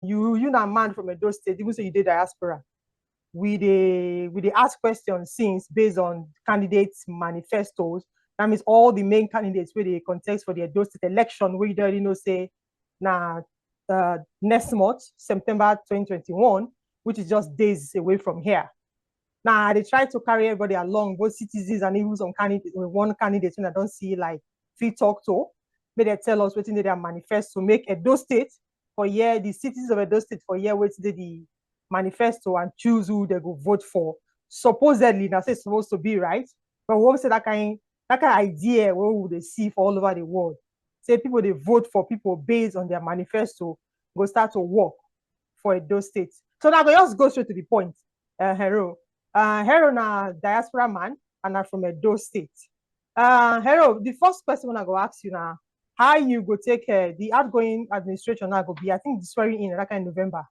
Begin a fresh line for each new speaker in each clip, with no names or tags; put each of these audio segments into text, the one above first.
you na man from Edo State, even say you did diaspora. We ask questions since based on candidates' manifestos. That means all the main candidates where they contest for the Edo State election, we already know say now next month, September 2021, which is just days away from here. Now they try to carry everybody along, both citizens and even some candidates. One candidate when I don't see like free talk to, may they tell us what in their manifesto make Edo State for year, the citizens of Edo State for year wait the manifesto and choose who they go vote for. Supposedly, that's it's supposed to be right, but we say that kind of idea what would they see for all over the world. Say people they vote for people based on their manifesto, go start to work for Edo State. So now we just go straight to the point. Hero. Hero na diaspora man and are from Edo State. Hero, the first question I go ask you now, how you go take the outgoing administration now go be, I think it's swearing in that kind of November.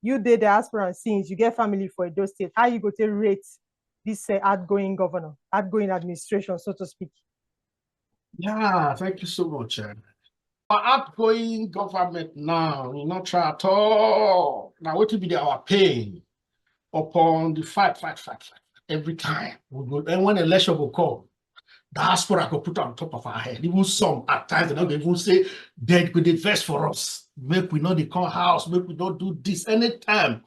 You did diaspora since you get family for Edo State. How you go to rate this outgoing governor, outgoing administration, so to speak?
Yeah, thank you so much. Our outgoing government now, we not try at all. Now, what will be our pain upon the fight every time we go, and when election will come, diaspora go put on top of our head. Even some at times they don't even say they could invest for us. Make we not the call house, make we not do this anytime.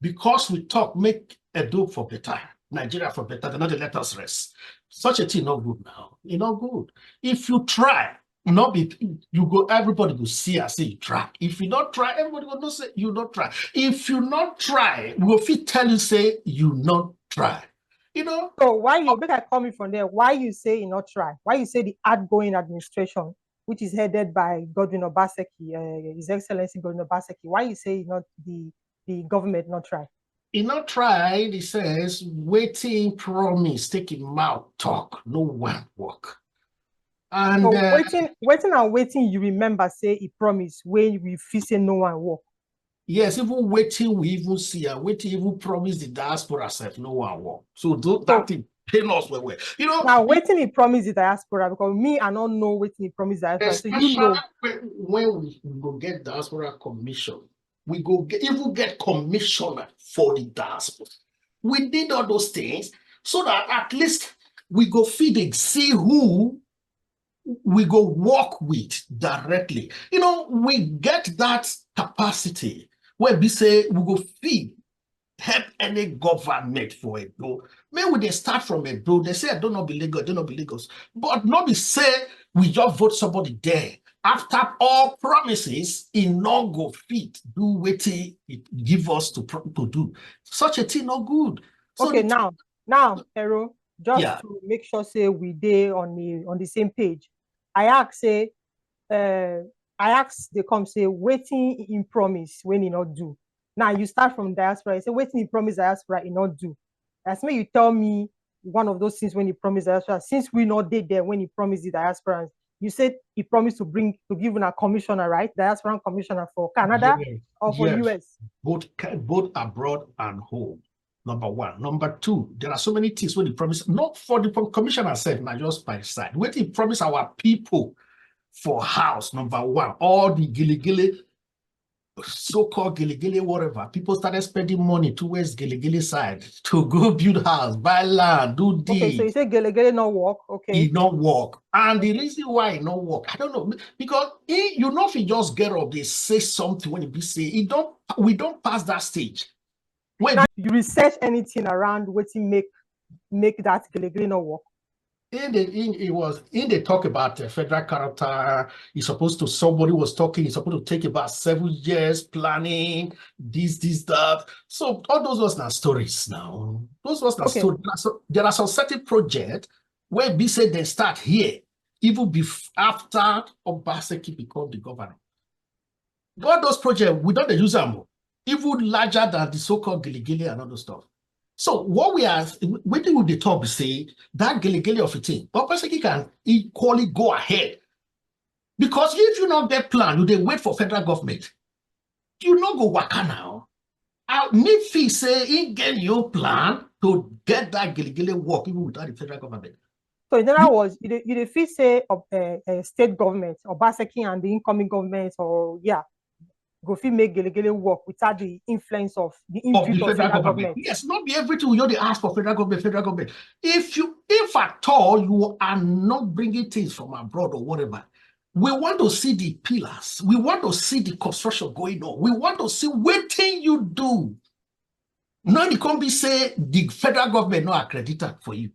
Because we talk, make Edo for better, Nigeria for better, they're not they let us rest. Such a thing not good now. It's not good. If you try, not be you go, everybody will see and say you try. If you not try, everybody will not say you not try. If you not try, we'll fit tell you say you not try. You know.
So why you make I coming from there? Why you say you not try? Why you say the outgoing administration, which is headed by Godwin Obaseki, His Excellency Godwin Obaseki, why you say not the government not try?
He not try, he says, waiting promise, take him out, talk, no one work. And
so waiting, you remember say he promised when we feel say no one work.
Yes, even waiting, we even see, and waiting even promise the diaspora self, no one work. So that thing pain us well. You know,
now waiting he promised the diaspora, because me I don't know waiting he promised the diaspora. So you know
when we go get diaspora commission, we go even get commissioner for the diaspora. We need all those things so that at least we go feed and see who we go work with directly. You know, we get that capacity where we say we go feed, help any government for Edo. Maybe they start from Edo, they say I don't know be Lagos, but not be say we just vote somebody there. After all promises, in no go fit do wetin it give us to do. Such a thing not good.
So okay, now, Hero, just to make sure say we dey on the same page. I ask they come say waiting in promise when he not do. Now you start from diaspora, you say waiting in promise diaspora he not do. That's when you tell me one of those things when he promised diaspora. Since we not did there when he promised the diaspora, you said he promised to give a commissioner, right? Diaspora commissioner for Canada or for US?
Both abroad and home. Number one. Number two, there are so many things when he promised, not for the commissioner said, not just by side. When he promised our people for house, number one, all the gilly, so-called gilly, whatever, people started spending money towards gilly side to go build house, buy land, do this.
Okay, so you say gilly not work, okay.
It not work. And the reason why it not work, I don't know, because you know if you just get up, they say something when it be say, we don't pass that stage.
Now, you research anything around what make that gilly not work?
They talk about federal character. Somebody was talking, it's supposed to take about 7 years planning, this, that. So all those was not stories now. Those was not stories. So there are some certain projects where we say they start here, even after Obaseki become the governor. All those projects, we don't use them, even larger than the so-called gilly and other stuff. So what waiting with the top say that gilly of a thing, Obaseki can equally go ahead. Because if you not get plan, you they wait for federal government. You not go waka now. If say he get your plan to get that gilly work even without the federal government.
So in other words, you feel say state government, Obaseki and the incoming government, or go fit make Gelegele work without the influence of the
Of
input
the
of
federal
federal
government.
government.
Yes, not be everything we only ask for federal government. If at all you are not bringing things from abroad or whatever, we want to see the pillars. We want to see the construction going on. We want to see wetin you do. Now the company say the federal government not accredited for you.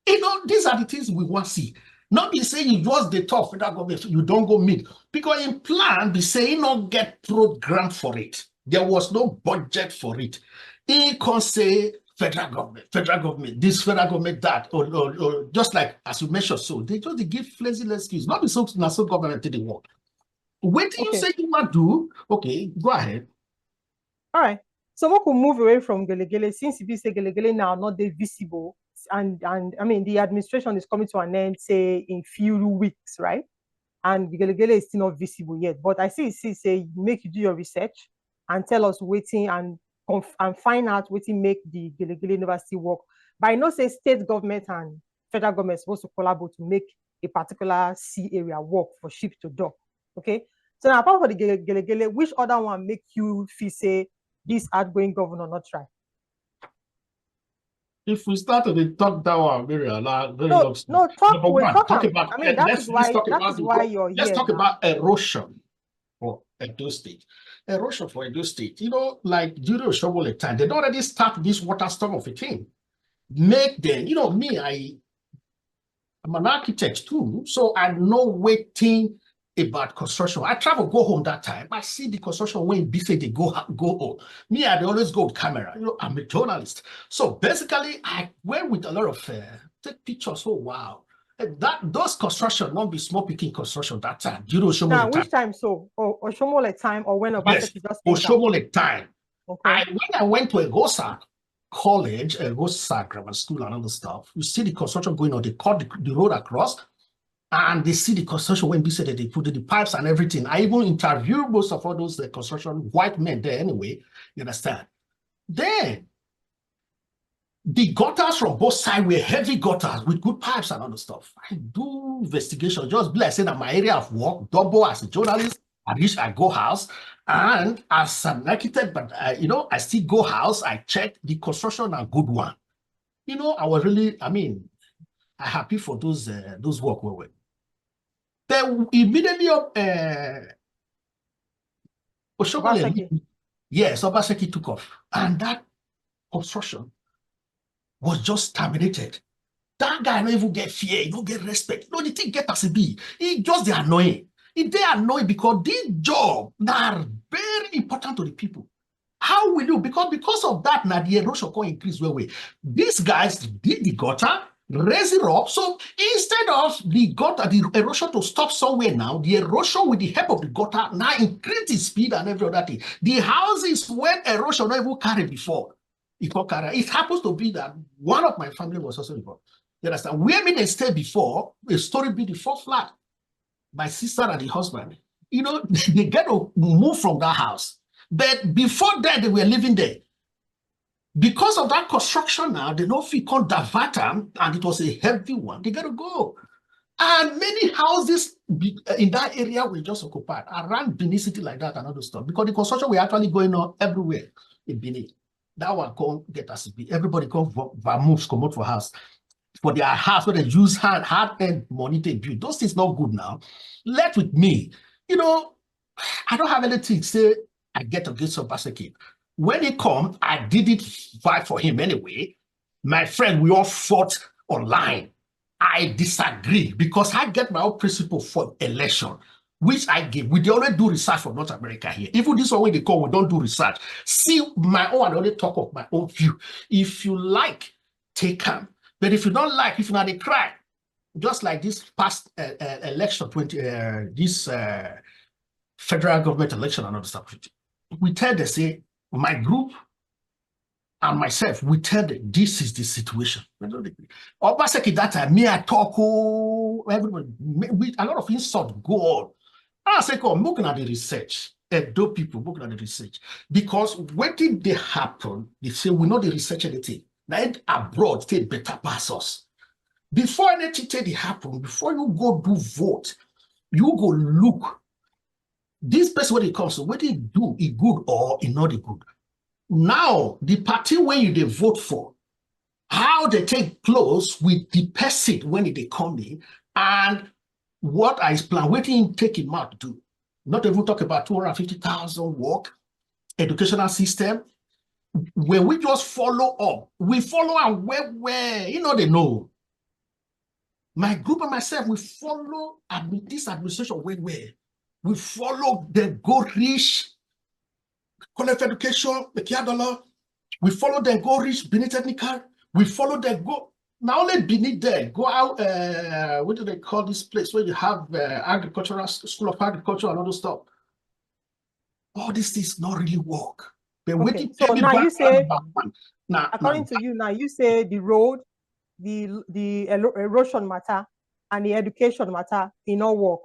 You know, these are the things we want to see. Not be saying you just the top federal government, you don't go meet. Because in plan, be saying not get program for it. There was no budget for it. He can say federal government, this federal government, that, or just like as you mentioned, so they just give flimsy excuse. Not be so national government did the work. Wait till you say you want to do, okay, go ahead.
All right. So we could move away from Gelegele since you say Gelegele now not they visible, and I mean the administration is coming to an end, say in few weeks, right? And the Gelegele is still not visible yet. But I see say make you do your research and tell us waiting and find out waiting make the Gelegele University work. But I know say state government and federal government supposed to collaborate to make a particular sea area work for ship to dock. Okay. So now apart from the Gelegele, which other one make you feel say this outgoing governor not try?
If we start to talk that one very long,
no, talk.
Number
We
one,
talk about.
about
I mean,
let's talk
that
about
is why you're
let's
here
talk
now.
about erosion for Edo State. Erosion for Edo State. You know, like during Oshomole time, they already start this water storm of a thing. Make them, you know, me, I'm an architect too, so I know waiting about construction. I travel, go home that time. I see the construction when before they go home. Me, I always go with camera. You know, I'm a journalist. So basically, I went with a lot of take pictures. Oh wow, those construction won't be small picking construction that time. You know,
Now, which time so? Or Oshomole time or when Obaseki just enter?
Oshomole time.
Okay.
When I went to Egosa College, Egosa Grammar School and other stuff, you see the construction going on. They cut the road across. And they see the construction when they said that they put in the pipes and everything. I even interviewed most of all those construction white men there anyway, you understand? Then the gutters from both sides were heavy gutters with good pipes and other stuff. I do investigation, just be like saying that my area of work, double as a journalist, I go house, and as an architect, but you know, I still go house, I check the construction a good one. You know, I was really, I mean, I'm happy for those work well. Then immediately
Obaseki.
Yes, Obaseki took off. And that construction was just terminated. That guy don't even get fear, he don't get respect. No, the thing get as a be. He just they annoying. He they annoying because this job are very important to the people. How will you? Because of that, now the erosion can increase way. These guys did the gutter, raise it up. So instead of the gutter, the erosion to stop somewhere now, the erosion with the help of the gutter now increase the speed and every other thing. The houses when erosion not even carried before. It happens to be that one of my family was also involved. You understand? Where me they stayed before, a story be the fourth flat. My sister and the husband, you know, they get to move from that house. But before that, they were living there. Because of that construction now, they don't feel called divert them, and it was a heavy one. They got to go. And many houses in that area were just occupied around Benin City like that and other stuff. Because the construction were actually going on everywhere in Benin. That one can't get us. Everybody can't move, come out for house. For their house, where they use hard-earned money to build. Those things not good now. Let with me. You know, I don't have anything to say I get against Obaseki. When he come, I did it fight for him anyway. My friend, we all fought online. I disagree because I get my own principle for election, which I give. We only do research for North America here. Even this one when they come, we don't do research. See my own, I only talk of my own view. If you like, take them. But if you don't like, if you're not, they cry. Just like this past election, this federal government election and other stuff. We tell them, say, my group and myself, we tell them, this is the situation. Obaseki that time, me, I talk, everybody, a lot of insult go on. I say, come, looking at the research, Edo people looking at the research. Because when did they happen, they say, we know the research anything. Now, abroad, they better pass us. Before anything happen, before you go do vote, you go look this person when it comes to what he do, he good or he not good. Now, the party when you they vote for, how they take close with the person when they come in, and what I plan, waiting take him out to do. Not even talk about 250,000 work, educational system. When we just follow up, we follow and where you know they know. My group and myself, we follow this administration where we follow the go reach college education, the we follow them go reach Benin Technical, we follow them go now only Benin there, go out what do they call this place where you have agricultural school of agriculture and all those stuff. All these things not really work. But
okay. So now you say, according to you, now you say the road, the erosion matter and the education matter in all work.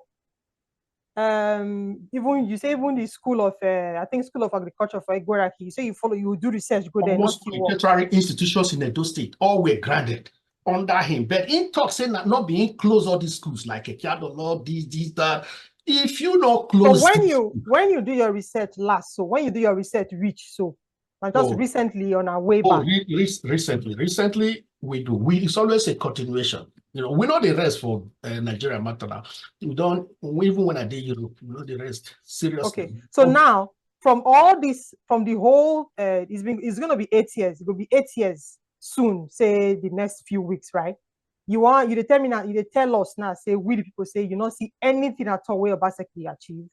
Even you say even the school of I think school of agriculture for Egoraki, you say you do research, go there.
Most tertiary institutions in Edo State all were granted under him. But in talk saying that not being close all these schools like Ekiadolo, this, that. If you not close,
so when you do your research last, so when you do your research reach, so and just recently on our way back.
Recently it's always a continuation. You know, we know the rest for Nigeria matter now. We don't even when I did Europe, we know the rest seriously.
Okay, so now from all this, from the whole, it's going to be 8 years. It will be 8 years soon. Say the next few weeks, right? You determine now. You tell us now. Say we the people say you not see anything at all where Obaseki achieve.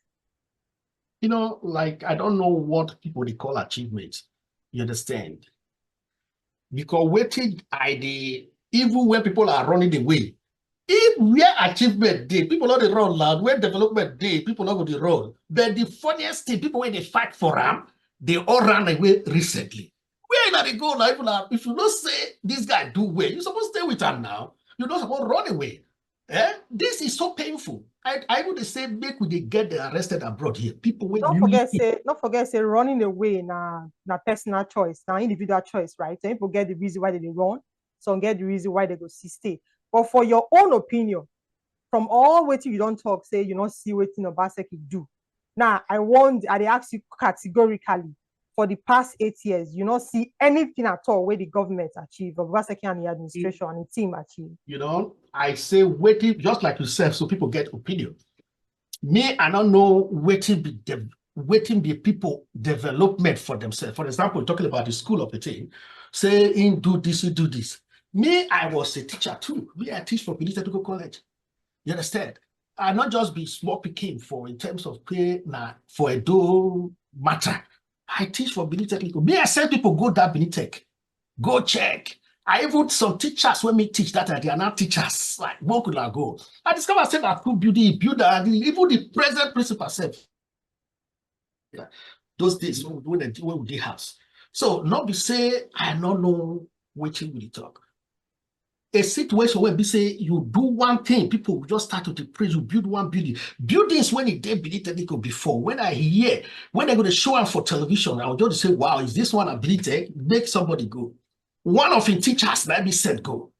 You know, like I don't know what people they call achievements. You understand? Because waiting even when people are running away, if where achievement day, people not the run loud, where development day, people not go the run. But the funniest thing, people when they fight for them, they all ran away recently. Where now they go now, if you don't say this guy do well, you're supposed to stay with him now. You're not supposed to run away. This is so painful. I would say make we they get arrested abroad here. People will
not forget say running away na personal choice, now individual choice, right? Some people get the reason why they run, some get the reason why they go stay. But for your own opinion, from all waiting you don't talk, say you don't see waiting Obaseki do. Now I ask you categorically, for the past 8 years, you don't see anything at all where the government achieve, Obaseki and the administration and the team achieve.
You know, I say waiting just like you said, so people get opinion. Me, I don't know waiting be people development for themselves. For example, talking about the school of the thing, say in do this, you do this. Me, I was a teacher too. Me, I teach for Benin Technical College. You understand? I not just be small picking for in terms of pay for a do matter. I teach for Benin Technical. Me, I send people go that Benin Tech. Go check. I even some teachers when me teach that they are not teachers. Like one could not go. I discovered that I could build even the present principal said. Yeah. Those days when we house. So not be say I don't know which will talk. A situation where we say you do one thing, people will just start to praise you, build one building. Buildings when it did Benin Technical before, when I hear, when they're going to show up for television, I will just say, wow, is this one ability? Make somebody go. One of the teachers, let me said, go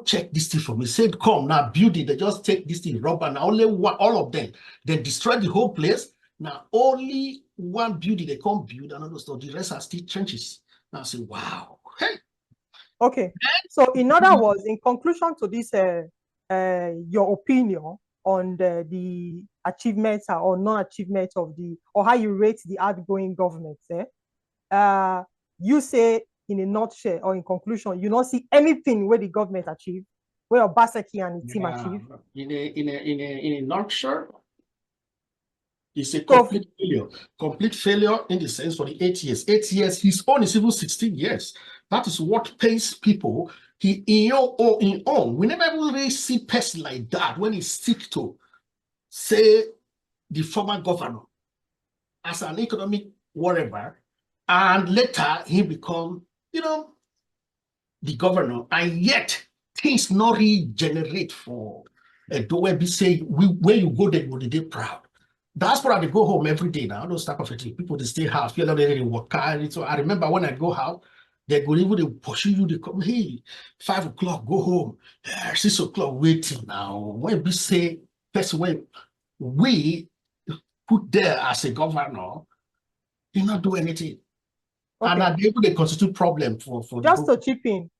check this thing for me. Said, come now, build it. They just take this thing, rubber, and only one, all of them. Then destroy the whole place. Now, only one building they can't build, and all the rest are still trenches. Now I say, wow. Hey.
Okay. So, in other words, in conclusion to this, your opinion on the achievements or non-achievements of or how you rate the outgoing government, you say, in a nutshell or in conclusion, you don't see anything where the government achieved, where Obaseki and the team achieved.
In a nutshell, it's a complete failure. Complete failure in the sense for the 8 years. 8 years, his own is even 16 years. That is what pays people. In own. We never really see person like that when he stick to, say, the former governor as an economic whatever, and later he become, the governor, and yet things not regenerate for the way we say where you go, they will be proud. Diaspora, they go home every day now. Those type of things. People they stay house, feel like they work. So I remember when I go out, they go even they pursue you, they come, hey, 5 o'clock, go home, 6 o'clock, waiting now. When we say person when we put there as a governor did not do anything.
Okay.
And are they able to constitute problem for
just to chip in,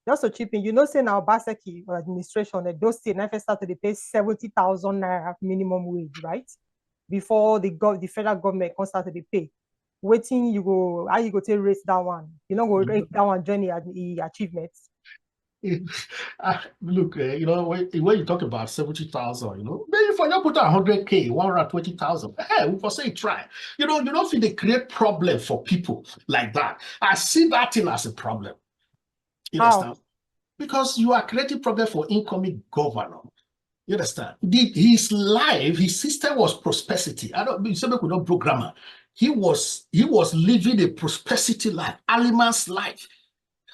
you know, say now Baseki administration, those state never started to pay 70,000 naira minimum wage, right? Before the federal government started to pay. Waiting, you go, how you go to raise that one? You know, go rate that one journey at the achievements.
Look, you know, when you talk about 70,000, you know, maybe for you put 100K, 120,000, hey, we for say try. You know, you don't feel they create problem for people like that. I see that thing as a problem. You understand? Because you are creating problem for incoming governor. You understand? His life, his system was prosperity. I don't say we don't programmer. He was living a prosperity life, Aliman's life,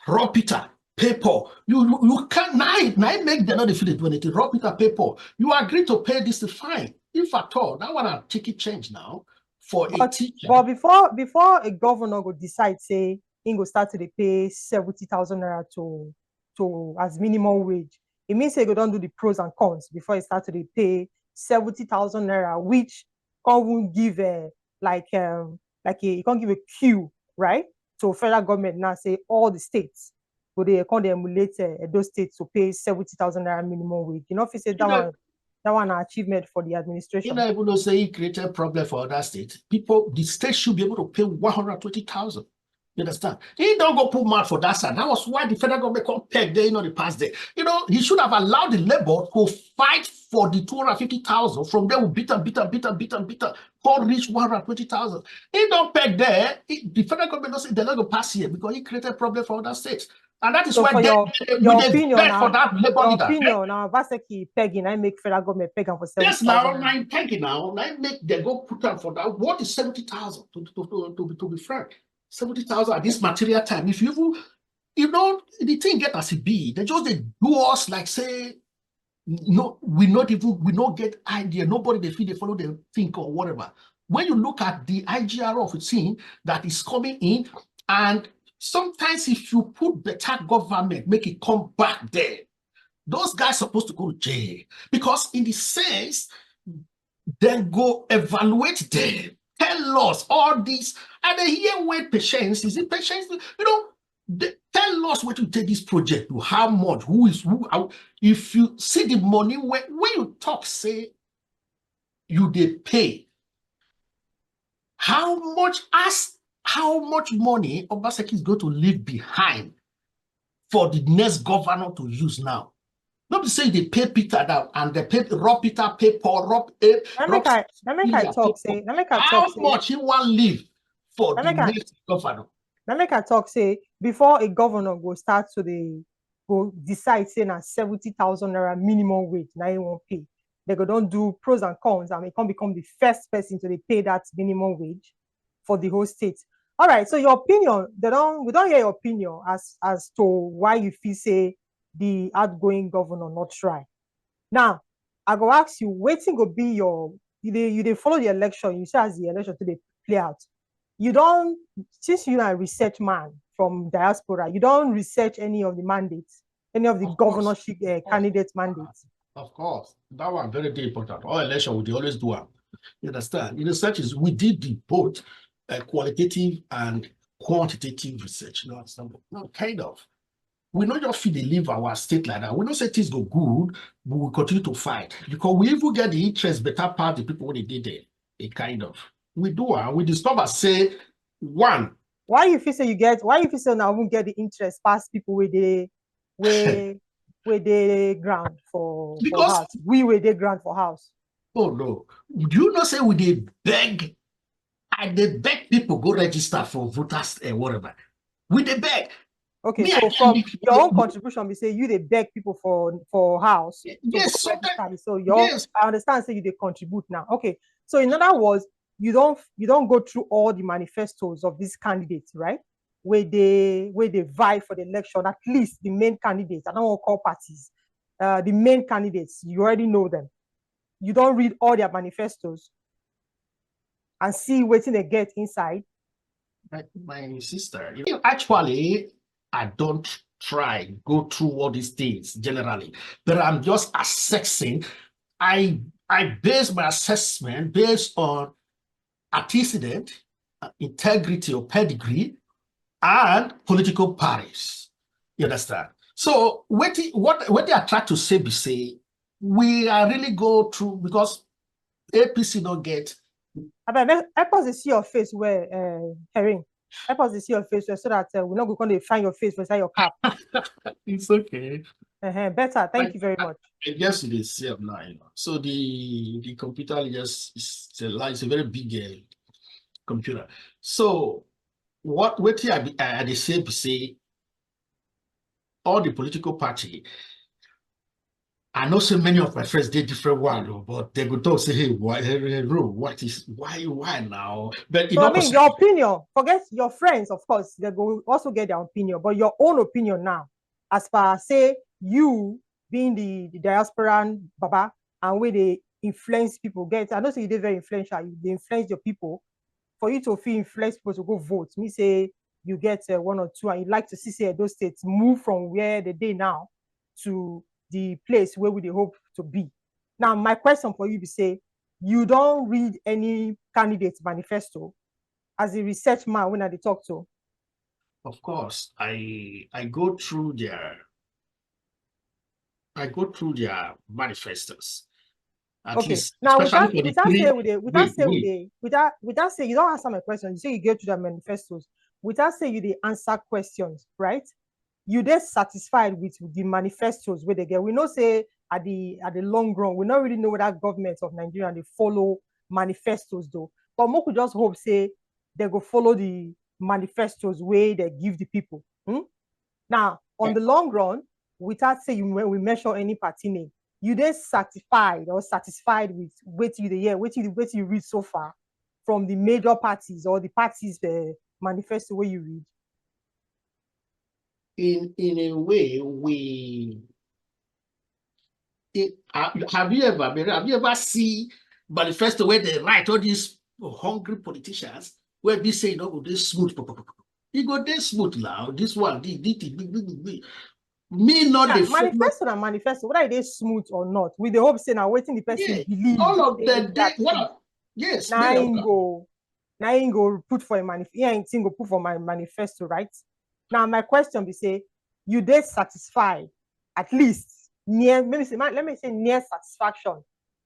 raw Peter. Paper, you can't now make them not feel it when it is raw Peter paper. You agree to pay this to fine. If at all, that one a ticket change now for a teacher.
But before a governor go decide, say, he go start to pay 70,000 naira to as minimum wage, it means they go don't do the pros and cons before he start to pay 70,000 naira, which can't give a you can't give a queue, right? So federal government now say all the states. But they can't emulate those states to pay 70,000 naira minimum wage. You know, if you say that one an achievement for the administration.
You know, even though say he created a problem for other states, the state should be able to pay 120,000. You understand? He don't go put mouth for that side. That was why the federal government can't peg there, you know, the past there. You know, he should have allowed the labor to fight for the 250,000. From there, we beat and can't reach 120,000. He don't peg there. The federal government doesn't, they're not going to pass here because he created a problem for other states. And that is
so
why
your opinion now,
for that labor
your
leader.
opinion now, Vaseki pegging, I make federal government peg for 70,000.
Yes, now I'm pegging now. I make they go put them for that. What is 70,000 to be frank? 70,000 at this material time. If you know, the thing get as it be, they just they do us like say, no, we not get idea. Nobody they feel they follow the think or whatever. When you look at the IGR of a thing that is coming in, and sometimes if you put better government, make it come back there, those guys supposed to go to jail because in the sense, then go evaluate them. Tell us all this, and then here where patience is it patience? You know, tell us what you take this project to, how much, who is who. If you see the money when you talk, say you they pay, how much money Obaseki is going to leave behind for the next governor to use now. Not to say they pay Peter down and they pay raw Peter, pay Paul, how much he want leave for the next governor.
Now make I talk say before a governor go start to go decide say na 70,000 naira minimum wage now he won't pay. They go don't do pros and cons and he can become the first person to pay that minimum wage for the whole state. All right, so your opinion, we don't hear your opinion as to why you feel say the outgoing governor not try. Now, I go ask you, waiting go be your you follow the election, you say as the election to play out. You don't, since you're a research man from diaspora, you don't research any of the mandates, any of the governorship candidates' mandates.
Of course, that one very important. All election we always do it. You understand? In the researches, we did the both qualitative and quantitative research. You understand? No, kind of. We not just feel they leave our state like that. We don't say things go good, but we continue to fight because we even get the interest better part the people when they did it. A kind of we do we discover say one.
Why you feel say now won't get the interest past people where they ground for house? We where they ground for house.
Oh no. Do you not say we they beg? And they beg people go register for voters and whatever. We they beg.
Okay, so from your own contribution, we say you they beg people for house.
Yes,
so I understand. Say you they contribute now. Okay, so in other words, you don't go through all the manifestos of these candidates, right? Where they vie for the election. At least the main candidates. I don't want to call parties. The main candidates, you already know them. You don't read all their manifestos and see what they get inside.
My sister, actually, I don't go through all these things generally, but I'm just assessing. I base my assessment based on antecedent, integrity or pedigree, and political parties. You understand? So what they are trying to say be say we are really go through because APC don't get.
Help us see your face where Herring. Help us see your face where, so that we're not going to find your face inside your cap.
It's okay.
Better. Thank you very much.
I guess it is now, So the computer it's a very big computer. So what I say all the political party. I know so many of my friends did different one, but they would talk say, hey, why now? But
so I mean, your opinion, forget your friends, of course, they will also get their opinion, but your own opinion now, as far say you being the diaspora Baba and where they influence people get. I know so you did very influential, they influence your people. For you to feel influence people to go vote, me say you get 1 or 2, and you like to see those states move from where they day now to the place where we hope to be. Now, my question for you be say, you don't read any candidate's manifesto as a research man when I talk to?
Of course, I go through their manifestos.
Okay. Now, without say you don't answer my question. You say you go to the manifestos. Without say you answer questions, right? You they satisfied with the manifestos where they get. We know say at the long run, we don't really know whether government of Nigeria they follow manifestos though. But we could just hope say they go follow the manifestos where they give the people. Now, on the long run, without saying when we measure any party name, you then satisfied with what you read so far from the major parties or the parties the manifesto where you read.
In a way, have you ever seen manifesto where they write all these hungry politicians where they say go this smooth, you go this smooth now, this one, me not the
manifesto and manifesto, whether it is smooth or not, with the hope saying now waiting the person believe
all of them yes,
now go put for a manifesto, go put for my manifesto, right? Now my question be say, you did satisfy at least near, let me say near satisfaction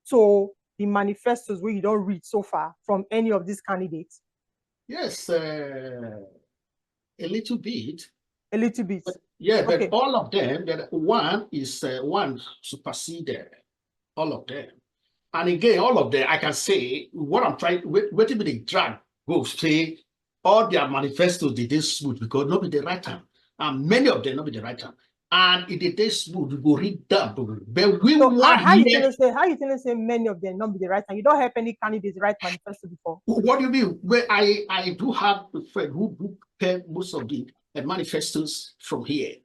to the manifestos where you don't read so far from any of these candidates?
Yes, a little bit.
A little bit.
But, yeah, but all of them, one superseded all of them. And again, all of them, I can say what I'm trying, wait till the drag go say all their manifestos they did smooth because not be the right time. And many of them not be the right time. And if they did smooth, we go read them. But we want
how you tell say many of them not be the right time? You don't have any candidates write manifesto before.
What do you mean? Well, I do have a friend who prepared most of the manifestos from here.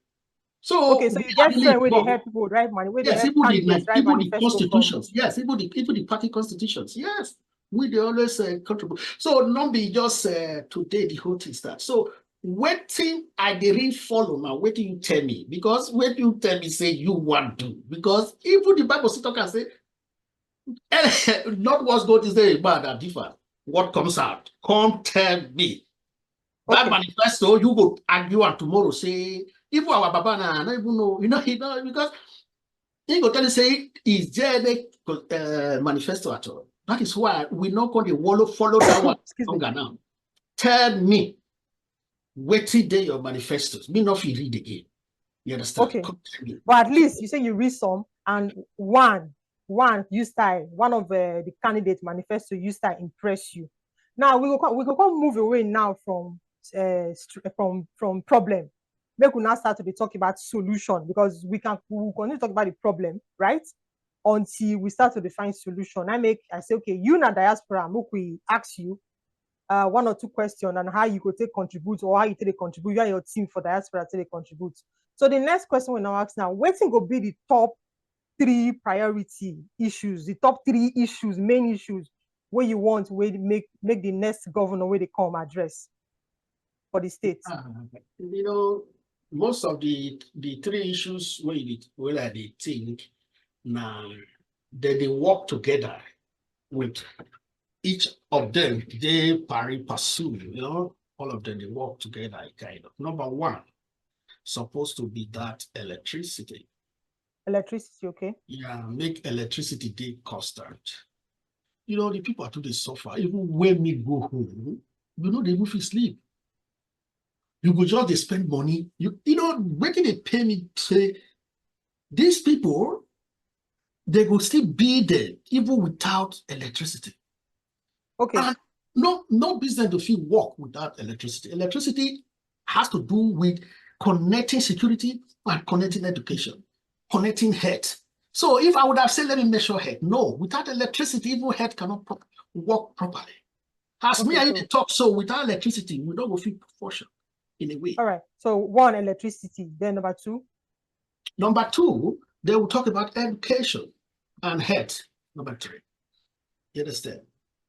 So
okay, so you get friends where they help people write money, where they help candidates write manifesto
constitutions. Yes, even the party constitutions. Yes, we they always contribute. So not be just today the whole thing starts. So waiting I didn't follow now. What do you tell me? Because when you tell me say you want to, because even the Bible still can say not what's good is there bad and different. What comes out? Come tell me. That manifesto you go argue and tomorrow say. Even our Baba na not even know, because he go tell you say is there the manifesto at all. That is why we not going to follow that one longer now. Tell me wetin dey your manifestos. Me not read again. You understand?
Okay. But at least you say you read some and one you style, one of the candidate manifesto you style impress you. Now we go move away now from problem. Make we now start to be talking about solution because we continue to talk about the problem, right? Until we start to define solution. I say, okay, you na diaspora, make we ask you 1 or 2 questions and how you could take contribute or how you take contribute, you and your team for diaspora take contribute. So the next question we now ask now, wetin go be the top 3 priority issues, the top 3 issues, main issues where you want where make the next governor where they come address for the state?
Most of the 3 issues where they think now they work together with each of them, they pari passu, you know, all of them, they work together, kind of. Number one, supposed to be that electricity.
Electricity, okay.
Yeah, make electricity day constant. You know, the people are they suffer. Even when me go home, you know, they move to sleep. You go just they spend money. You know, when they pay me, say, these people, they will still be there even without electricity.
Okay.
And no business to feel work without electricity. Electricity has to do with connecting security and connecting education, connecting health. So if I would have said, let me measure health, no, without electricity, even health cannot work properly. As
Okay,
me and
so,
you talk, so without electricity, we don't go feel function in a way.
all right. So one, electricity. Then number two.
Number two, they will talk about education and health. Number three. You understand?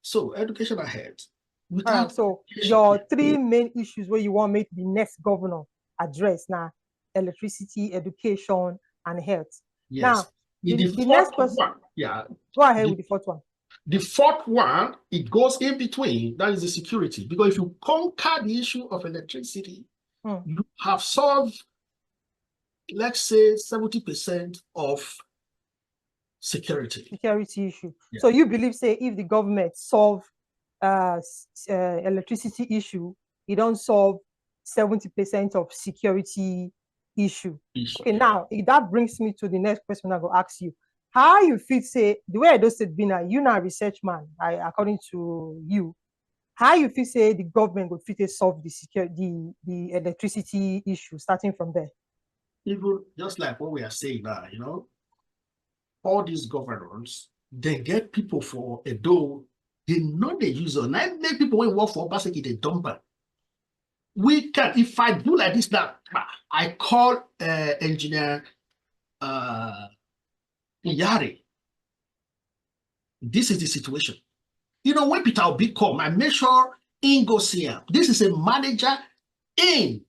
So education and health.
All right.
Without
So
education,
your three main issues where you want to make the next governor address now: electricity, education, and health.
yes.
Now,
The
the
fourth
next question.
one, yeah.
Go ahead with the fourth one.
The fourth one, it goes in between. That is the security. Because if you conquer the issue of electricity, you have solved, let's say, 70% of security.
Security issue.
Yeah.
So you believe, say, if the government solve electricity issue, it don't solve 70% of security issue. Okay, now that brings me to the next question I go ask you. How you feel, say, the way I just said, Bina, you now research man, according to you, how you feel, say, the government would fit solve the electricity issue, starting from there?
Even just like what we are saying now, you know, all these governors, they get people for a door, they know the user. Now make people when work for basically they dump it. We can, if I do like this now, I call engineer Yari. This is the situation. You know, when Peter Obi come, I make sure in go see him. This is a manager in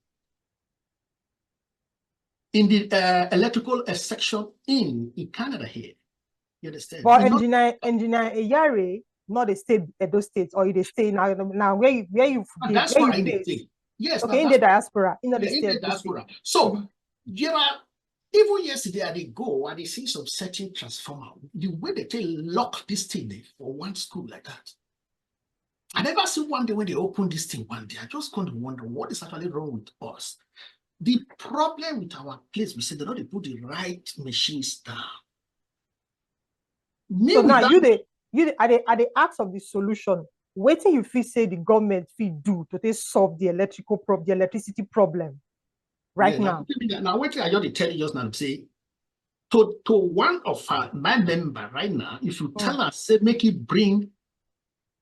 the electrical section in Canada here. You understand?
But engineer Eyare, not a state, Edo State, or they stay now where you
that's
where
why
you
I
base.
yes,
Okay, in the diaspora, in the state.
In the diaspora. So there are, even yesterday I did go and they see some certain transformer. The way they lock this thing for one school like that. I never see one day when they open this thing one day. I just kind of wonder what is actually wrong with us. The problem with our place, we said they don't put the right machines down.
So now you are the acts of the solution. Waiting you feel say the government feel do to solve the electricity problem right now.
Now waiting I just tell you just now say to one of my member right now, if you tell us say make it bring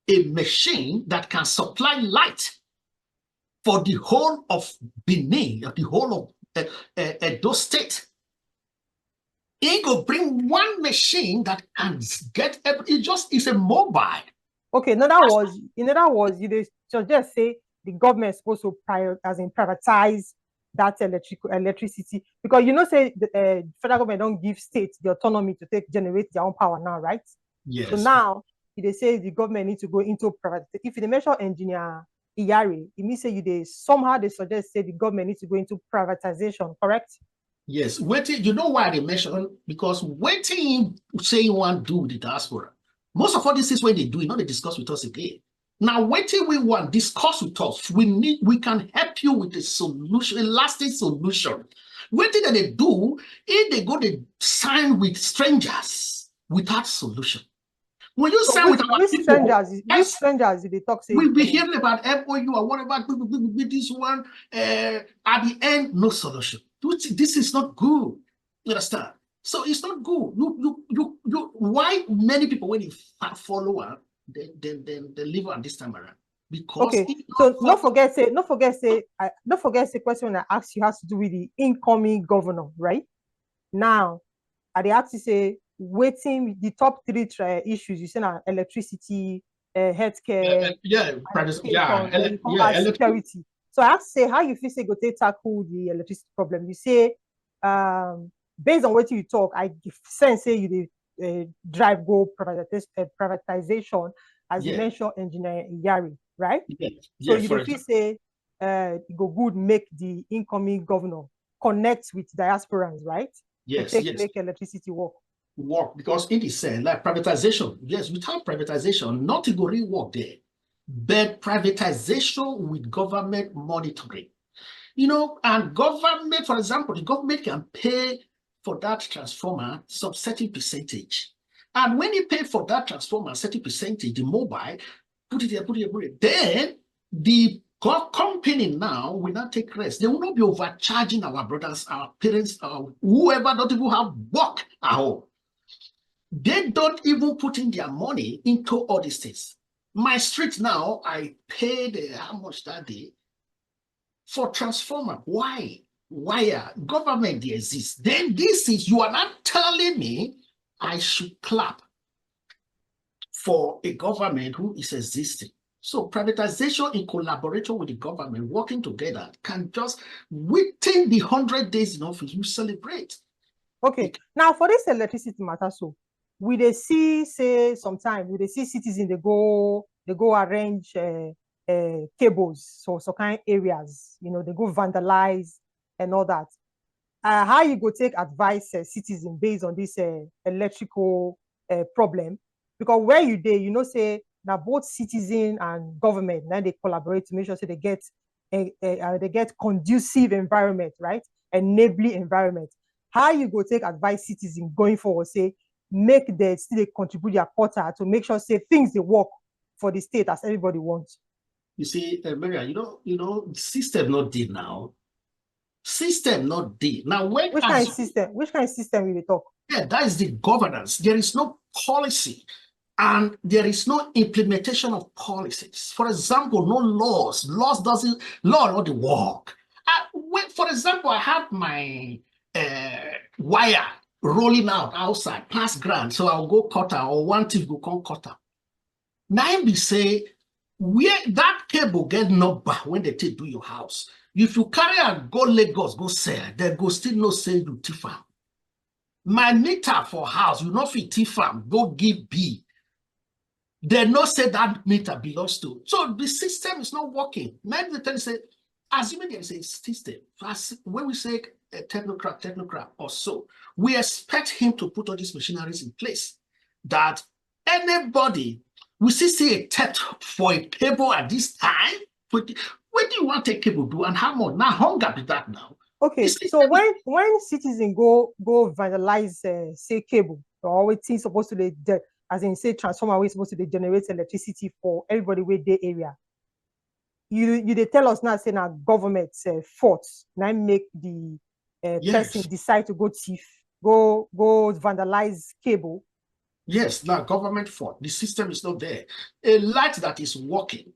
a machine that can supply light for the whole of Benin, the whole of Edo State. He could bring one machine that can get it's a mobile.
Okay, in other words, you just say the government is supposed to privatize that electricity, because you know say the federal government don't give states the autonomy to generate their own power now, right?
Yes.
So now they say the government needs to go into private. If they mention engineer Iyari, it means say they suggest say the government needs to go into privatization, correct?
Yes. Waiting, you know why they mention? Because waiting say you want to do with the diaspora. Most of all this is when they do, they discuss with us again. Now, waiting we want discuss with us. We can help you with a solution, a lasting solution. Waiting that they do, if they go they sign with strangers without solution. When you sign with our people,
which strangers did they talk?
We'll be hearing about MOU or whatever with this one. At the end, no solution. This is not good. You understand? So it's not good. Why many people when you follow up, they leave on this time around? Because
okay. So don't forget say question I asked you has to do with the incoming governor, right? Now, I they ask you say waiting the top three issues you say now healthcare, security. So I have to say how you feel say go tackle the electricity problem. You say based on what you talk, I sense say you drive go privatization. as you
Yeah.
mentioned, engineer Yari, right?
Yeah.
So
Yeah.
you
For
dey feel
example.
say it go good make the incoming governor connect with diasporans, right? To
Yes.
take
Yes.
make electricity work.
Work, because it is like privatization. Yes, without privatization, nothing go really work there. But privatization with government monitoring, and government, for example, the government can pay for that transformer some certain percentage. And when you pay for that transformer certain percentage, the mobile, put it there, put it there, put it there, then the company now will not take rest. They will not be overcharging our brothers, our parents, whoever don't even have work at home. They don't even put in their money into all these things. My street now, I paid how much that day for transformer. Why? Why? Government they exist. Then this is, you are not telling me I should clap for a government who is existing. So privatization in collaboration with the government, working together, can just, within the 100 days in office, you celebrate.
Okay. Now for this electricity matter, so we dey see, say sometimes we dey see citizens they go arrange cables, so kind areas, they go vandalize and all that. How you go take advice citizen based on this electrical problem? Because where you dey, say now both citizen and government now they collaborate to make sure say they get conducive environment, right? Enabling environment. How you go take advice citizen going forward, say make the still they contribute their quota to make sure say things they work for the state as everybody wants.
You see, Maria, system not did now. System not did. Now, when
Which kind of system? Which kind of system will they talk?
Yeah, that is the governance. There is no policy and there is no implementation of policies. For example, no laws. Law not the work. For example, I have my wire rolling out outside, past ground, so I'll go cutter or one thief go come cutter. Now be say, where that cable get knocked back when they take do your house. If you carry and go Lagos, go sell, they go still no say you thief am. My meter for house, you not fit thief am, go give B. They not say that meter belongs to. So the system is not working. Maybe they tell you say, assuming there is a system, when we say a technocrat or so, we expect him to put all these machineries in place. That anybody, we see a theft for a cable at this time. What do you want a cable do and how much? Now hunger be that now.
Okay, so when citizens go vandalize say cable or wetin supposed to dey as in say transformer wey supposed to dey generate electricity for everybody wey dey area, you dey tell us now say na government fault na make the person decide to go thief, go vandalize cable.
Yes, now government fault. The system is not there. A light that is working,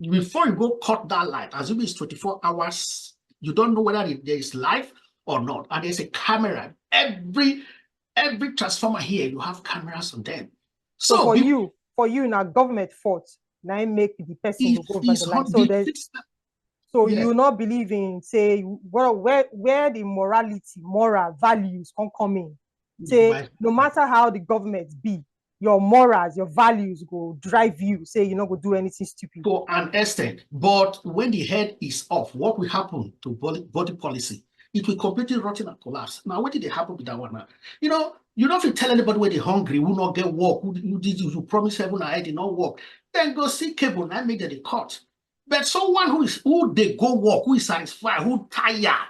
before you go cut that light, assuming it's 24 hours, you don't know whether there is life or not. And there's a camera. Every transformer here, you have cameras on them.
So for you now government fault now make the person go vandalize. So you not believe in say where the moral values come in. Say no matter how the government be, your morals, your values go drive you. Say you're not going to do anything stupid.
To an extent, but when the head is off, what will happen to body policy? It will completely rotten and collapse. Now, what did they happen with that one now? You don't have to tell anybody when they're hungry, who not get work, you promise heaven and earth, not work. Then go see cable and make them the cut. But someone who they go work, who is satisfied, who tired,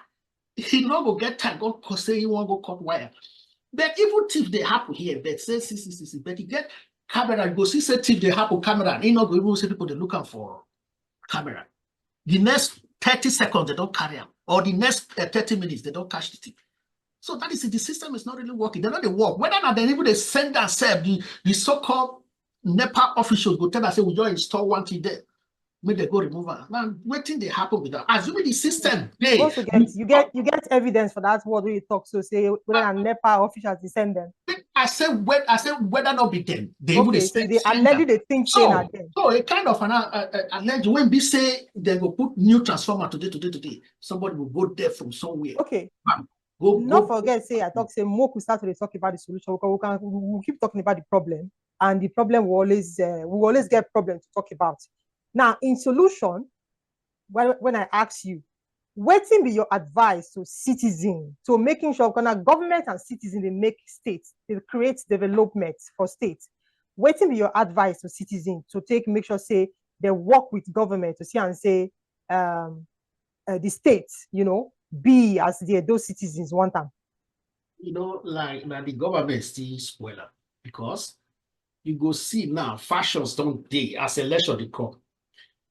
he not go get time, go say he want go cut wire. But even if they happen here, but say, but you get camera, you go see say if they happen camera, and not go even see people they looking for camera. The next 30 seconds they don't carry them, or the next 30 minutes they don't catch the thing. So that is it. The system is not really working. They're not the work. Whether or not they even they send themselves, the so-called NEPA officials go tell us say we just install one thing there. Maybe they go remove it. Now, waiting they happen with that. Assuming the system they
also you get evidence for that word when you talk. So say whether a NEPA officials they send them.
I said whether not be them. They
okay, so they allegedly they think
so
them.
So a kind of an alleged when we say they will put new transformer today. Somebody will go there from somewhere.
Okay. Not forget say I talk say more we start to talk about the solution because we'll keep talking about the problem and the problem will always get problem to talk about. Now, in solution, when I ask you, wetin be your advice to citizens to making sure kind of government and citizens they make states, they create development for states? Wetin be your advice to citizens to make sure say they work with government to see and say the states, be as those citizens want them?
Like now the government still spoiler because you go see now fashions don't dey as election dey come.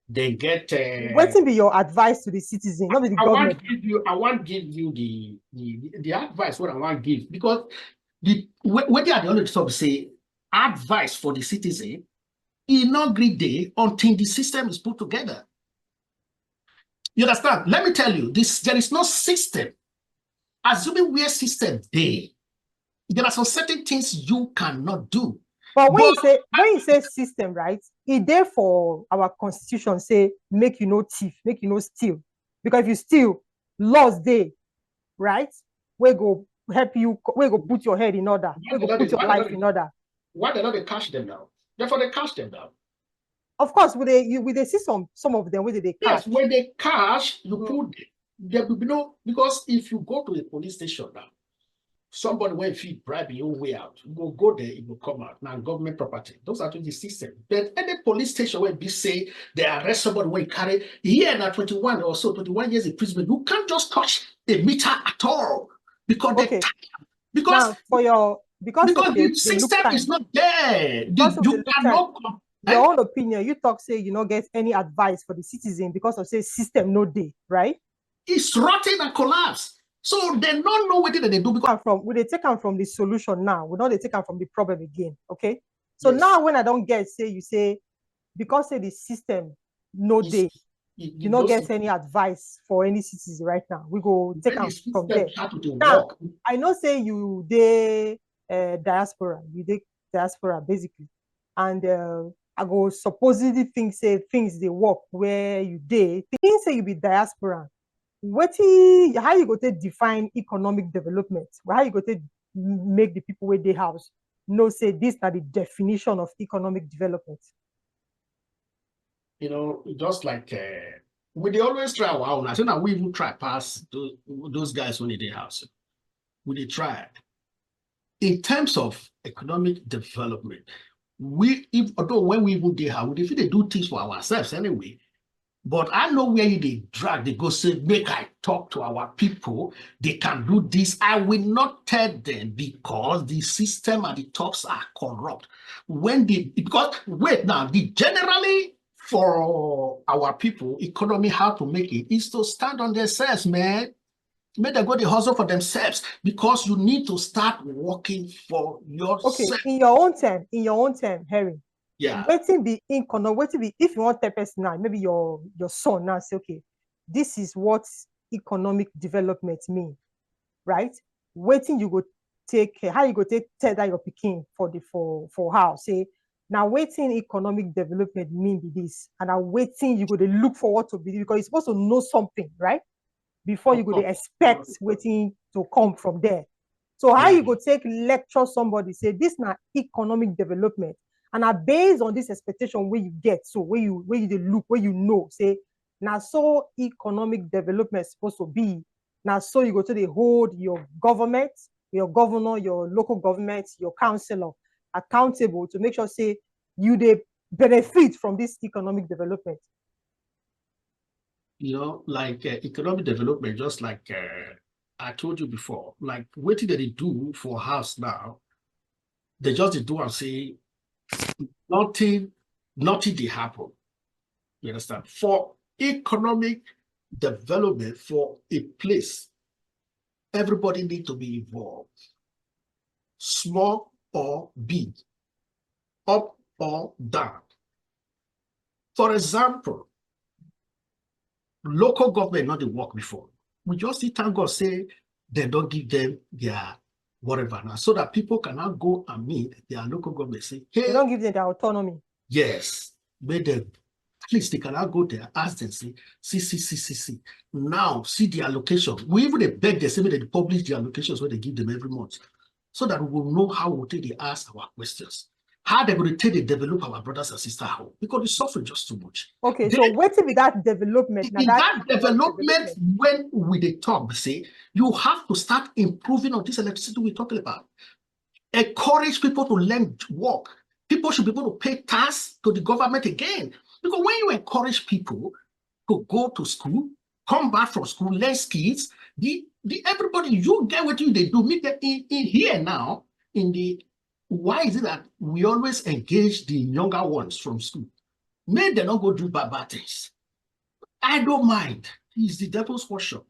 They get
wetin be your advice to the citizen, not be the government?
I want give you the advice what I want give, because when they are the only top say advice for the citizen, e no gree dey until the system is put together. You understand? Let me tell you, there is no system. Assuming where system dey, there are some certain things you cannot do.
But when you say system, right, it there for our constitution say make you no thief, make you no steal. Because if you steal, laws dey, right? We go help you, we go put your head in order, we go put your life in order.
Why they not they cash them now? Therefore they cash them now.
Of course, we they see some of them where they cash.
Yes, when they cash, you put there will be no, because if you go to a police station now, somebody when feed bribe your way out, you will go there, it will come out. Now government property. Those are the system. But any police station where be say they arrest somebody when carry here now 21 or so, 21 years imprisonment, you can't just touch a meter at all. Because
okay. Because
the system is not there. You cannot.
Your own opinion, you talk say you don't get any advice for the citizen because of say system no day, right?
It's rotten and collapse. So they don't know what they do because
they take them from the solution now. We don't take them from the problem again. Okay. So yes. Now when I don't get you say because say the system no day, you don't get any advice for any citizen right now. We go take them from there. Now, I know say you diaspora, basically, and I go supposedly think say things they work where you things say you be diaspora. How you go to define economic development? How you go to make the people where they house know say this are the definition of economic development?
Just like we always try our own. I think that we even try pass those guys when they house. We try. In terms of economic development, although when we even they do things for ourselves anyway. But I know where they drag, they go say, make I talk to our people, they can do this. I will not tell them because the system and the talks are corrupt. Generally for our people, economy, how to make it is to stand on themselves, man. Make them go the hustle for themselves because you need to start working for yourself.
Okay, in your own term, Harry.
Yeah.
Waiting be if you want the person now, maybe your son now say, okay, this is what economic development mean, right? Waiting you go take how you go tell that your picking for how say now waiting economic development mean be this, and now waiting you go to look forward to be because you're supposed to know something, right? Before you go to expect waiting to come from there. So how you go take lecture somebody say this now economic development. And are based on this expectation where you get, so where you look, where you know, say, now so economic development is supposed to be. Now so you go to hold your government, your governor, your local government, your councillor accountable to make sure say you they benefit from this economic development.
Like economic development, just like I told you before, like what did they do for house now? They just do and say, nothing did happen. You understand? For economic development for a place, everybody needs to be involved. Small or big, up or down. For example, local government not the work before. We just see thank God say they don't give them their whatever now, so that people cannot go and meet their local government. Say, hey,
they don't give them their autonomy.
Yes, made them at least they cannot go there, ask them, see. Now see the allocation. We even beg them, say they publish the allocations where they give them every month, so that we will know how we take they ask our questions. how they're going to take and develop our brothers and sisters home, because the suffering just too much.
Okay, so waiting with that development.
In that development, when we dey talk, say you have to start improving on this electricity we're talking about. Encourage people to learn work. People should be able to pay tax to the government again. Because when you encourage people to go to school, come back from school, learn skills, everybody, you get what they do. Me get in here now, why is it that we always engage the younger ones from school? May they not go do bad things. I don't mind. It's the devil's workshop.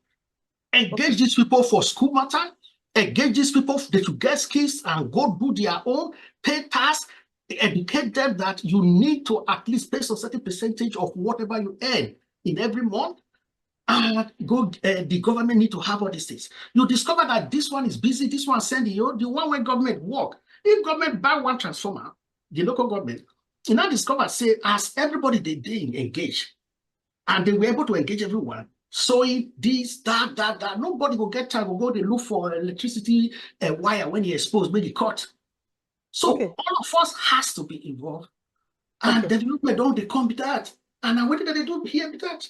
Engage these people for school matter. Engage these people that you get skills and go do their own, pay tax, educate them that you need to at least pay a certain percentage of whatever you earn in every month. And the government need to have all these things. You discover that this one is busy, this one sending you, the one where government work. If government buy one transformer, the local government, you now discover, say, as everybody they engage, and they were able to engage everyone, sewing this, that, nobody will get time to go to look for electricity wire when you expose, maybe cut. So all of us has to be involved. And development don't they come with that. And what did they do here with that?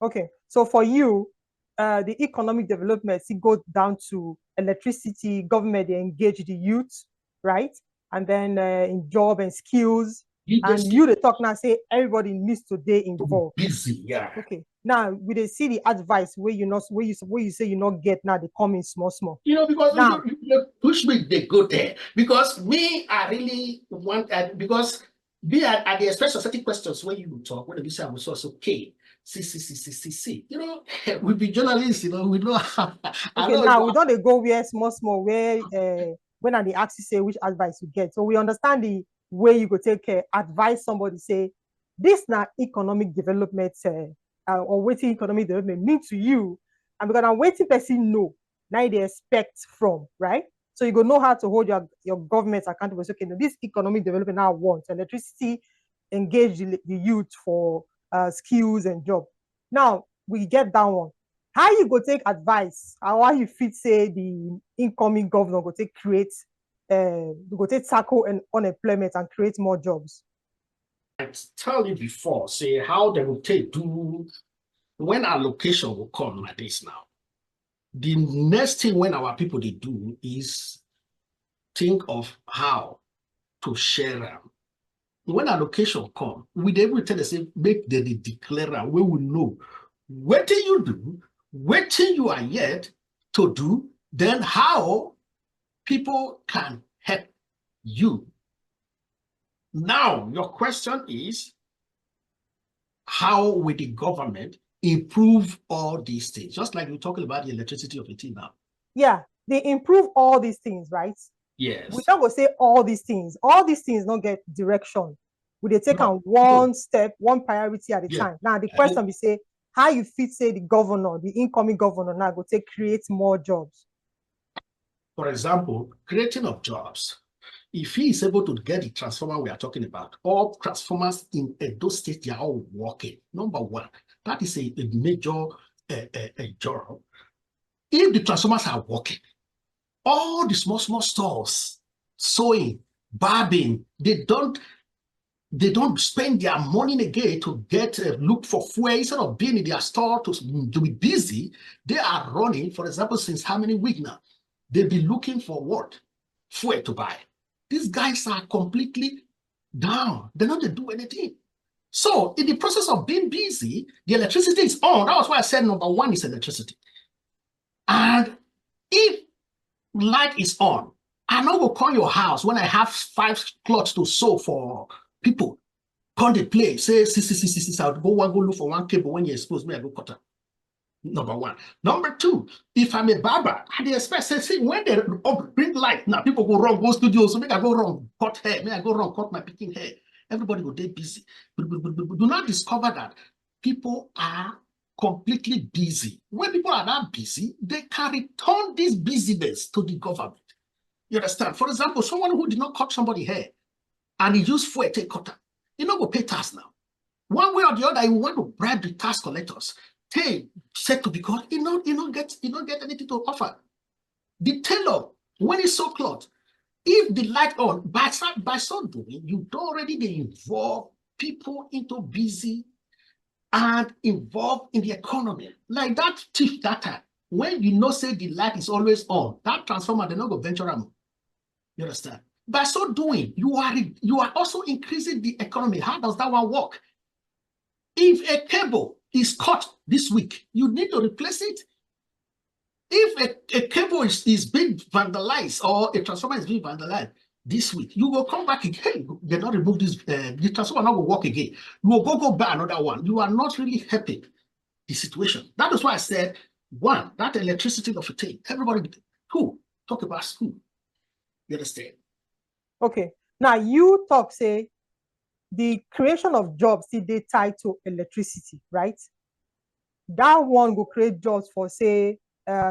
Okay, so for you, the economic development, it goes down to electricity, government, they engage the youth, right? And then in job and skills. And you the talk now say everybody needs to stay involved.
Busy, yeah.
Okay. Now we they see the advice where you say you not get now, they come in small.
You know, because now you push me, they go there. Because me, I really want because be at the express society questions when you talk, when you say I was also okay. See. You know, we be journalists, you know, we know.
Now we don't go where small where when they ask you say which advice you get. So we understand the way you go take advise somebody say this now economic development or waiting economic development mean to you, and because I'm waiting person know now they expect from, right? So you go know how to hold your government accountable. So, okay, this economic development now wants electricity, engage the youth for skills and job. Now we get that one. How you go take advice? How you fit say the incoming governor go take create go take tackle unemployment and create more jobs?
I tell you before, say how they will take do when allocation will come like this now. The next thing when our people they do is think of how to share them. When allocation come, we able to tell them say make the declare where we know what do you do, what you are yet to do, then how people can help you. Now, your question is, how will the government improve all these things? Just like we're talking about the electricity of it now.
Yeah, they improve all these things, right?
Yes.
We don't go say all these things. All these things don't get direction. We they take on one step, one priority at a time. Now, the question we say, how you fit say the governor, the incoming governor now go take create more jobs?
For example, creating of jobs. If he is able to get the transformer we are talking about, all transformers in Edo State, they are all working. Number one, that is a major job. If the transformers are working, all the small stores, sewing, barbing, they don't spend their money again to get look for fuel instead of being in their store to be busy. They are running, for example, since how many weeks now? They'll be looking for what? Fuel to buy. These guys are completely down. They're not to do anything. So in the process of being busy, the electricity is on. That was why I said number one is electricity. And if light is on, I know go call your house when I have 5 cloths to sew for people. Come they play, say, see, I'll go look for one cable when you expose me, I go cut it. Number one. Number two, if I'm a barber, I expect, say, when they bring light, now people go wrong, go studio, so make I go wrong, cut hair, may I go wrong, cut my picking hair. Everybody go day busy. But do not discover that people are completely busy. When people are not busy, they can return this busyness to the government. You understand? For example, someone who did not cut somebody hair and he used fuel take cutter, you know, go pay tax now. One way or the other, you want to bribe the tax collectors. They said to because you don't get anything to offer. The tailor, when he sew cloth, If the light on, by so doing, you don't already involve people into busy and involved in the economy. Like that thief that time, when you know say the light is always on, that transformer, they're not going to venture on. You understand? By so doing, you are also increasing the economy. How does that one work? If a cable is cut this week, you need to replace it. If a cable is being vandalized or a transformer is being vandalized this week, you will come back again. They not remove this, the transformer now will work again. You will go buy another one. You are not really helping the situation. That is why I said, one, that electricity of a thing. Everybody, cool, talk about school. You understand?
Okay. Now you talk, say, the creation of jobs, see, they tied to electricity, right? That one will create jobs for, say,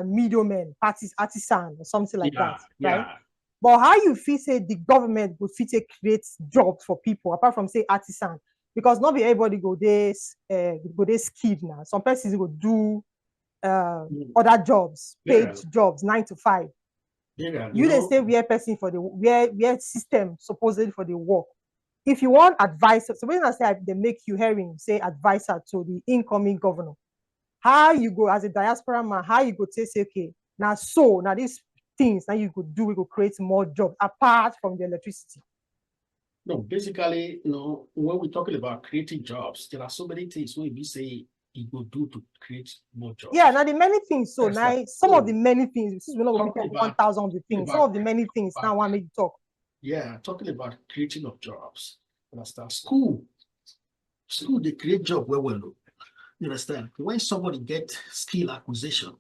middlemen, artisan, or something like that, right?
Yeah.
But how you feel say the government would fit to create jobs for people apart from say artisan? Because not be everybody go this skilled now. Some persons go do other jobs, paid jobs, 9 to 5.
Yeah,
you they say we are person for the where system supposedly for the work. If you want advice, so when I say they make you hearing say advisor to the incoming governor, how you go as a diaspora man, how you go say okay, now these things that you could do, we could create more jobs apart from the electricity.
No, basically, when we're talking about creating jobs, there are so many things we say it will do to create more jobs.
Yeah, now the many things. So now some of the many things, we're not going to talk 1,000 of the things. Some of the many things now I want to make you talk.
Yeah, talking about creating of jobs. Understand? School, they create job well. You understand? When somebody get skill acquisition,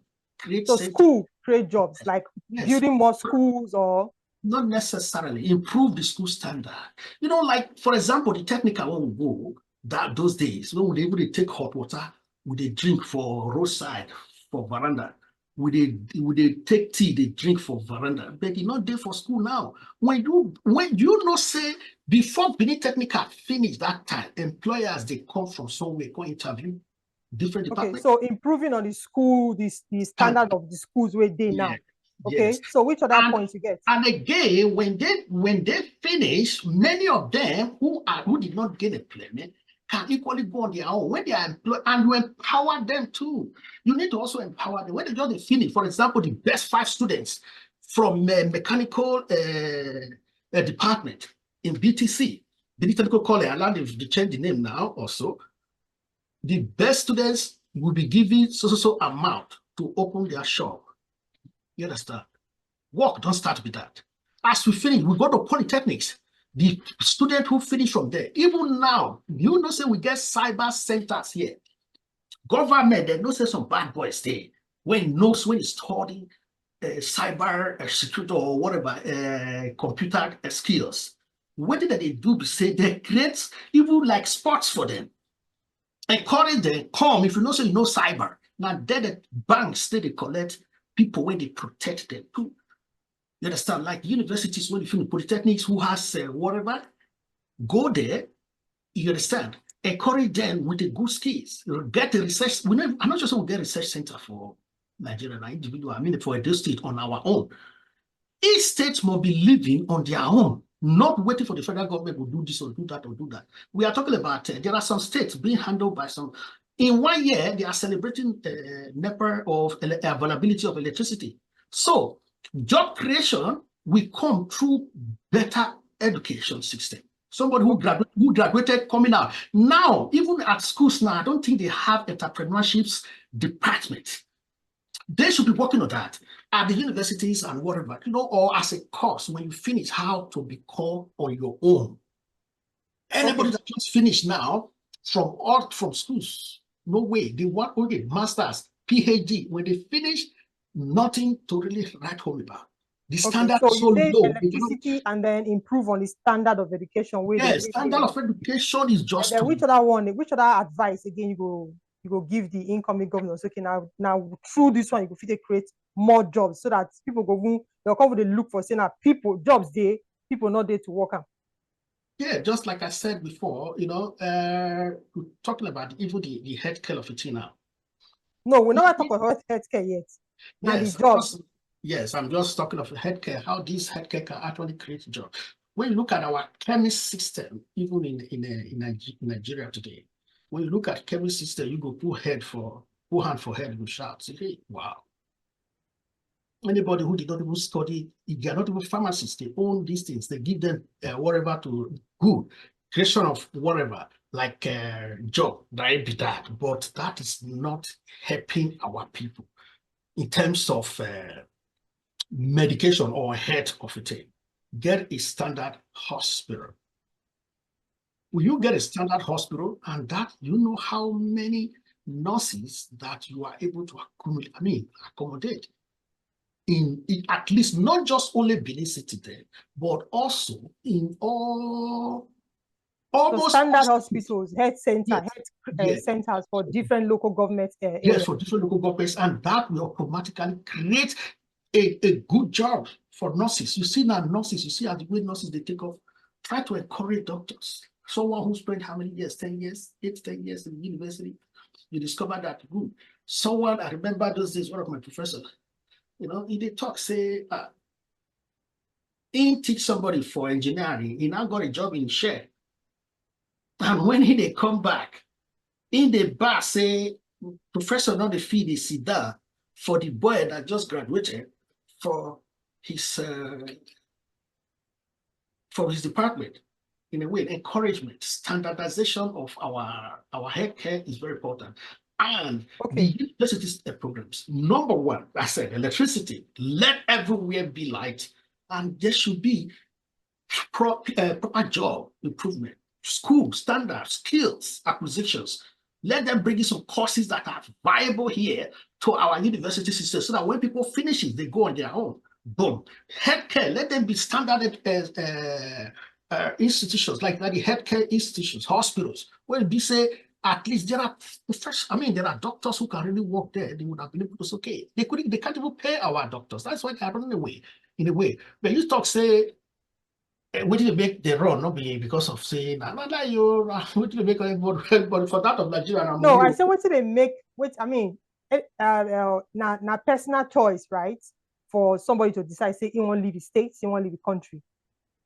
school create jobs, like building more schools or
not necessarily improve the school standard. Like for example, the technical one will go those days when we able to take hot water, would they drink for roadside, for veranda, would they take tea, they drink for veranda, but you're not there for school now. When you say before Benin Technical finish that time, employers they come from somewhere, go interview different departments.
Okay, so improving on the school, the standard of the schools where they now. Okay, yes. So which other points you get?
And again, when they finish, many of them who did not get employment can equally go on their own when they are employed, and you empower them too. You need to also empower them when they just finish. For example, the best 5 students from mechanical department in BTC, the technical college, allowed them to change the name now also. The best students will be given so amount to open their shop. You understand? Work don't start with that. As we finish, we go to polytechnics. The student who finish from there, even now, say we get cyber centers here. Government, they say some bad boys there. When it's studying cyber security or whatever, computer skills. What did they do to say they create even like sports for them? Encourage them, come, if say cyber. Now, the banks, they collect people when they protect them too. You understand? Like universities, when you finish polytechnics, who has whatever, go there. You understand? Encourage them with the good skills. Get the research. I'm not just saying we get a research center for Nigeria and individual. I mean for Edo State on our own. Each state must be living on their own, not waiting for the federal government to do this or do that or do that. We are talking about there are some states being handled by some. In 1 year, they are celebrating NEPA of availability of electricity. So job creation will come through better education system. Somebody who graduated coming out. Now, even at schools now, I don't think they have entrepreneurship department. They should be working on that at the universities and whatever, or as a course when you finish how to become on your own. Anybody that just finished now from schools, no way. They want masters, PhD. When they finish, nothing to really write home about. The standard
so
is so
you say
low.
Electricity and then improve on the standard of education.
Yes, standard of education is just.
And then which other advice again you go give the incoming governors? Okay, now through this one you go fit create more jobs so that people they'll come with a look for saying that jobs there, people not there to work on.
Yeah, just like I said before, we're talking about even the healthcare of it now.
No, we're not talking about healthcare yet. Now
yes,
the jobs.
Yes, I'm just talking of healthcare, how this healthcare can actually create jobs. When you look at our chemist system, even in Nigeria today, when you look at chemist system, you go put hand for head, you shout, say, hey, wow. Anybody who did not even study, if they are not even pharmacists, they own these things, they give them whatever to good, creation of whatever, like job, that be that. But that is not helping our people in terms of medication or health of a thing. Get a standard hospital. Will you get a standard hospital, and that you know how many nurses that you are able to accommodate in at least not just only Benin City there, but also in all
So
almost
standard hospitals, health center,
yes,
health
yes,
centers for different local government
yes,
areas.
for different local governments, and that will automatically create a good job for nurses. You see now nurses, you see how the way nurses they take off, try to encourage doctors. Someone who spent how many years, 10 years, 10 years in university, you discover that good. Someone, I remember those days, one of my professors, you know, he did talk, say, he teach somebody for engineering, he now got a job in share. And when he they come back, in the bar say, professor not the fee they sit down for the boy that just graduated for his department. In a way, encouragement, standardization of our healthcare is very important. And the universities programs, number one, I said electricity, let everywhere be light, and there should be proper job improvement, school standards, skills, acquisitions. Let them bring in some courses that are viable here to our university system so that when people finish it, they go on their own. Boom. Healthcare, let them be standard institutions like the healthcare institutions, hospitals, where we say at least there are there are doctors who can really work there. They would have been able to say, okay, they can't even pay our doctors. That's why they are running away in a way. When you talk, say, what did they make the run? Not be because of saying, what did they make everybody for that of Nigeria?
No, I said what did they make? Now personal choice, right? For somebody to decide, say, he won't leave the states, he won't leave the country.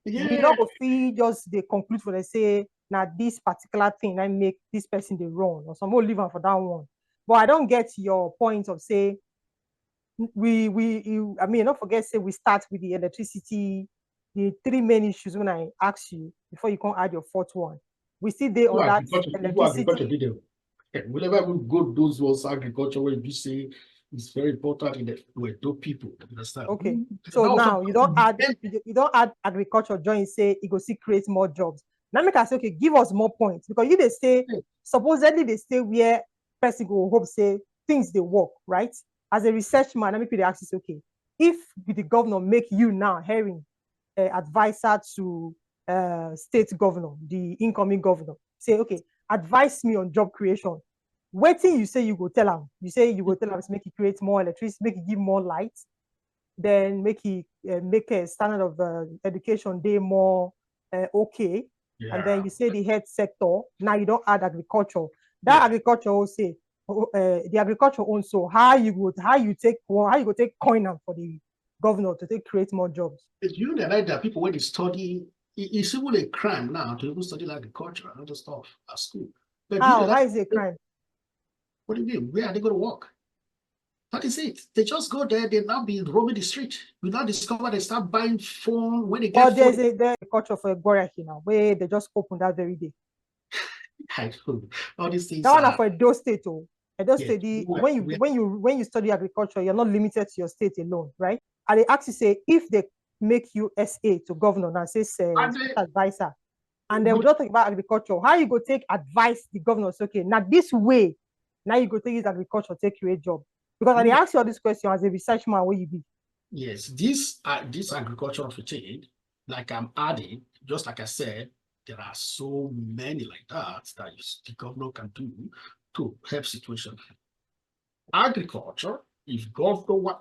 Yeah.
We not go feel just they conclude for they say, now this particular thing I make this person the wrong, or some will leave on for that one. But I don't get your point of say don't forget, say we start with the electricity, the three main issues when I ask you before you can add your fourth one. We still there on that electricity.
Whenever we go those was agriculture where you say it's very important in the Wedo people. Understand?
Okay. So now you don't add agriculture, join say it go see create more jobs. Now make us say, okay, give us more points because you they stay supposedly they stay where person go hope say things they work, right? As a research man, let me put the axis, okay. If the governor make you now hearing advisor to state governor, the incoming governor, say, okay, advise me on job creation. Waiting, you say you go tell him. You say you go tell him to make it create more electricity, make it give more light, then make it make a standard of education day more okay. Yeah. And then you say the health sector. Now you don't add agriculture. That agriculture will say the agriculture also how you go take coin them for the governor to take create more jobs.
You know that people when they study, it's even a crime now to even study agriculture and other stuff at school.
But how is it a crime?
What do you mean? Where are they going to work? That is it. They just go there. They now be roaming the street. We now discover they start buying phone when they get.
But there's a culture for a Goraki now where they just open that very day.
I don't know. All these things.
That one for Edo State, when you study agriculture, you're not limited to your state alone, right? And they actually say if they make you SA to governor and say advisor, and they will not talk about agriculture. How you go take advice the governor? Okay, now this way, now you go take his agriculture, take you a job. Because they ask you all this question as a research man, where you be?
Yes, this agriculture of a thing, like I'm adding, just like I said, there are so many like that the governor can do to help situation. Agriculture, if governor,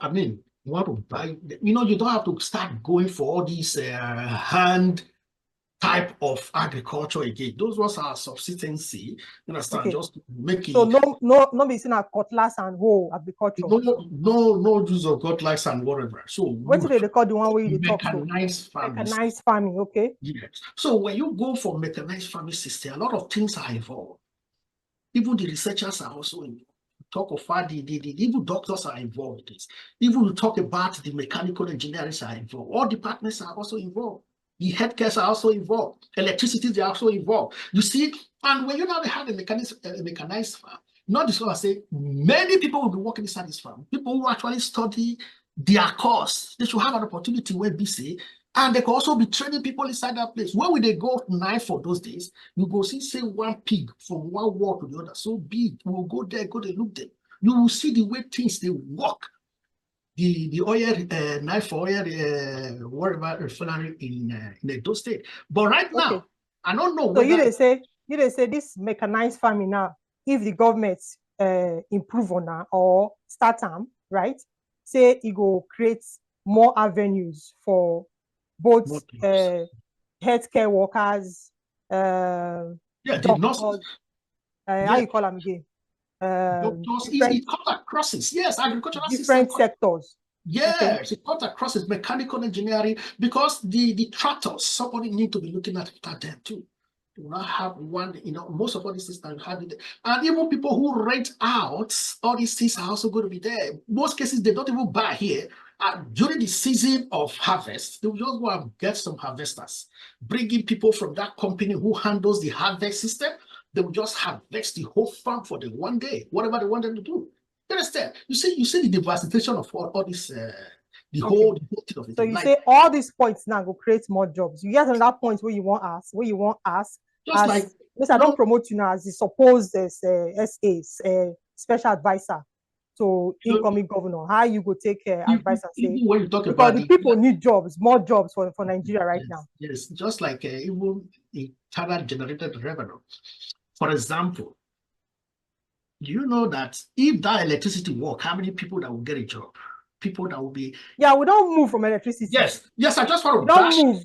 want to buy, you don't have to start going for all these hand type of agriculture again. Those ones are subsistency. You understand?
Okay.
Just to make
So
it.
no be seen a cutlass and hoe agriculture.
No use of cutlass and whatever. So
What do they call the one where you talk so?
mechanized farming.
Mechanized farming, okay.
Yes. So when you go for mechanized farming system, a lot of things are involved. Even the researchers are also involved. Talk of how even doctors are involved in this. Even we talk about the mechanical engineers are involved. All departments are also involved. The healthcare are also involved. Electricity, they are also involved. You see, and when you now have a mechanized farm, not this one I say, many people will be working inside this farm. People who actually study their course, they should have an opportunity where BC, and they can also be training people inside that place. Where will they go knife for those days? You go see, say, one pig from one wall to the other, so big. You will go there, go there, look there. You will see the way things they work. The oil knife for oil whatever refinery in those state. But right now, I don't know.
So you they say this mechanized farming now, if the government improve on that or start them, right? Say it go create more avenues for both healthcare workers,
yeah, the
doctors, how you call them again?
It comes across it. Yes, agricultural
different sectors.
Yes, it comes across it, mechanical engineering, because the tractors, somebody need to be looking at them too. Do not have one, most of all these systems have it. And even people who rent out, all these things are also going to be there. Most cases, they don't even buy here. During the season of harvest, they will just go and get some harvesters, bringing people from that company who handles the harvest system. They will just harvest the whole farm for the one day, whatever they want them to do. You understand? You see the devastation of all this, the whole thing of it.
So you say all these points now will create more jobs. You get another point where you want ask,
just
as,
like,
I don't promote you now as the supposed SAs, special advisor to incoming governor. How you go take advice and say,
when you talk
because
about
the people need jobs, more jobs for Nigeria right now.
Yes, just like even internal generated revenue. For example, do you know that if that electricity work, how many people that will get a job? People that will be.
Yeah, we don't move from electricity.
Yes, I just want
to don't move.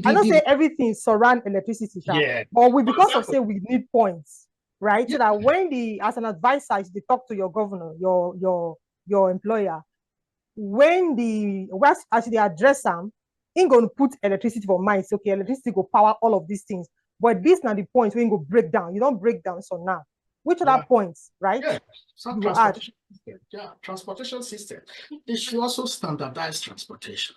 I don't say everything surround electricity,
yeah.
But because of say we need points, right? So that when as an advisor, they talk to your governor, your employer, when as they address them, ain't going to put electricity for mind. Okay, electricity go power all of these things. But this now the points when you go break down. You don't break down so now. Which other points, right?
Yeah, some transportation system. Yeah, transportation system. They should also standardize transportation.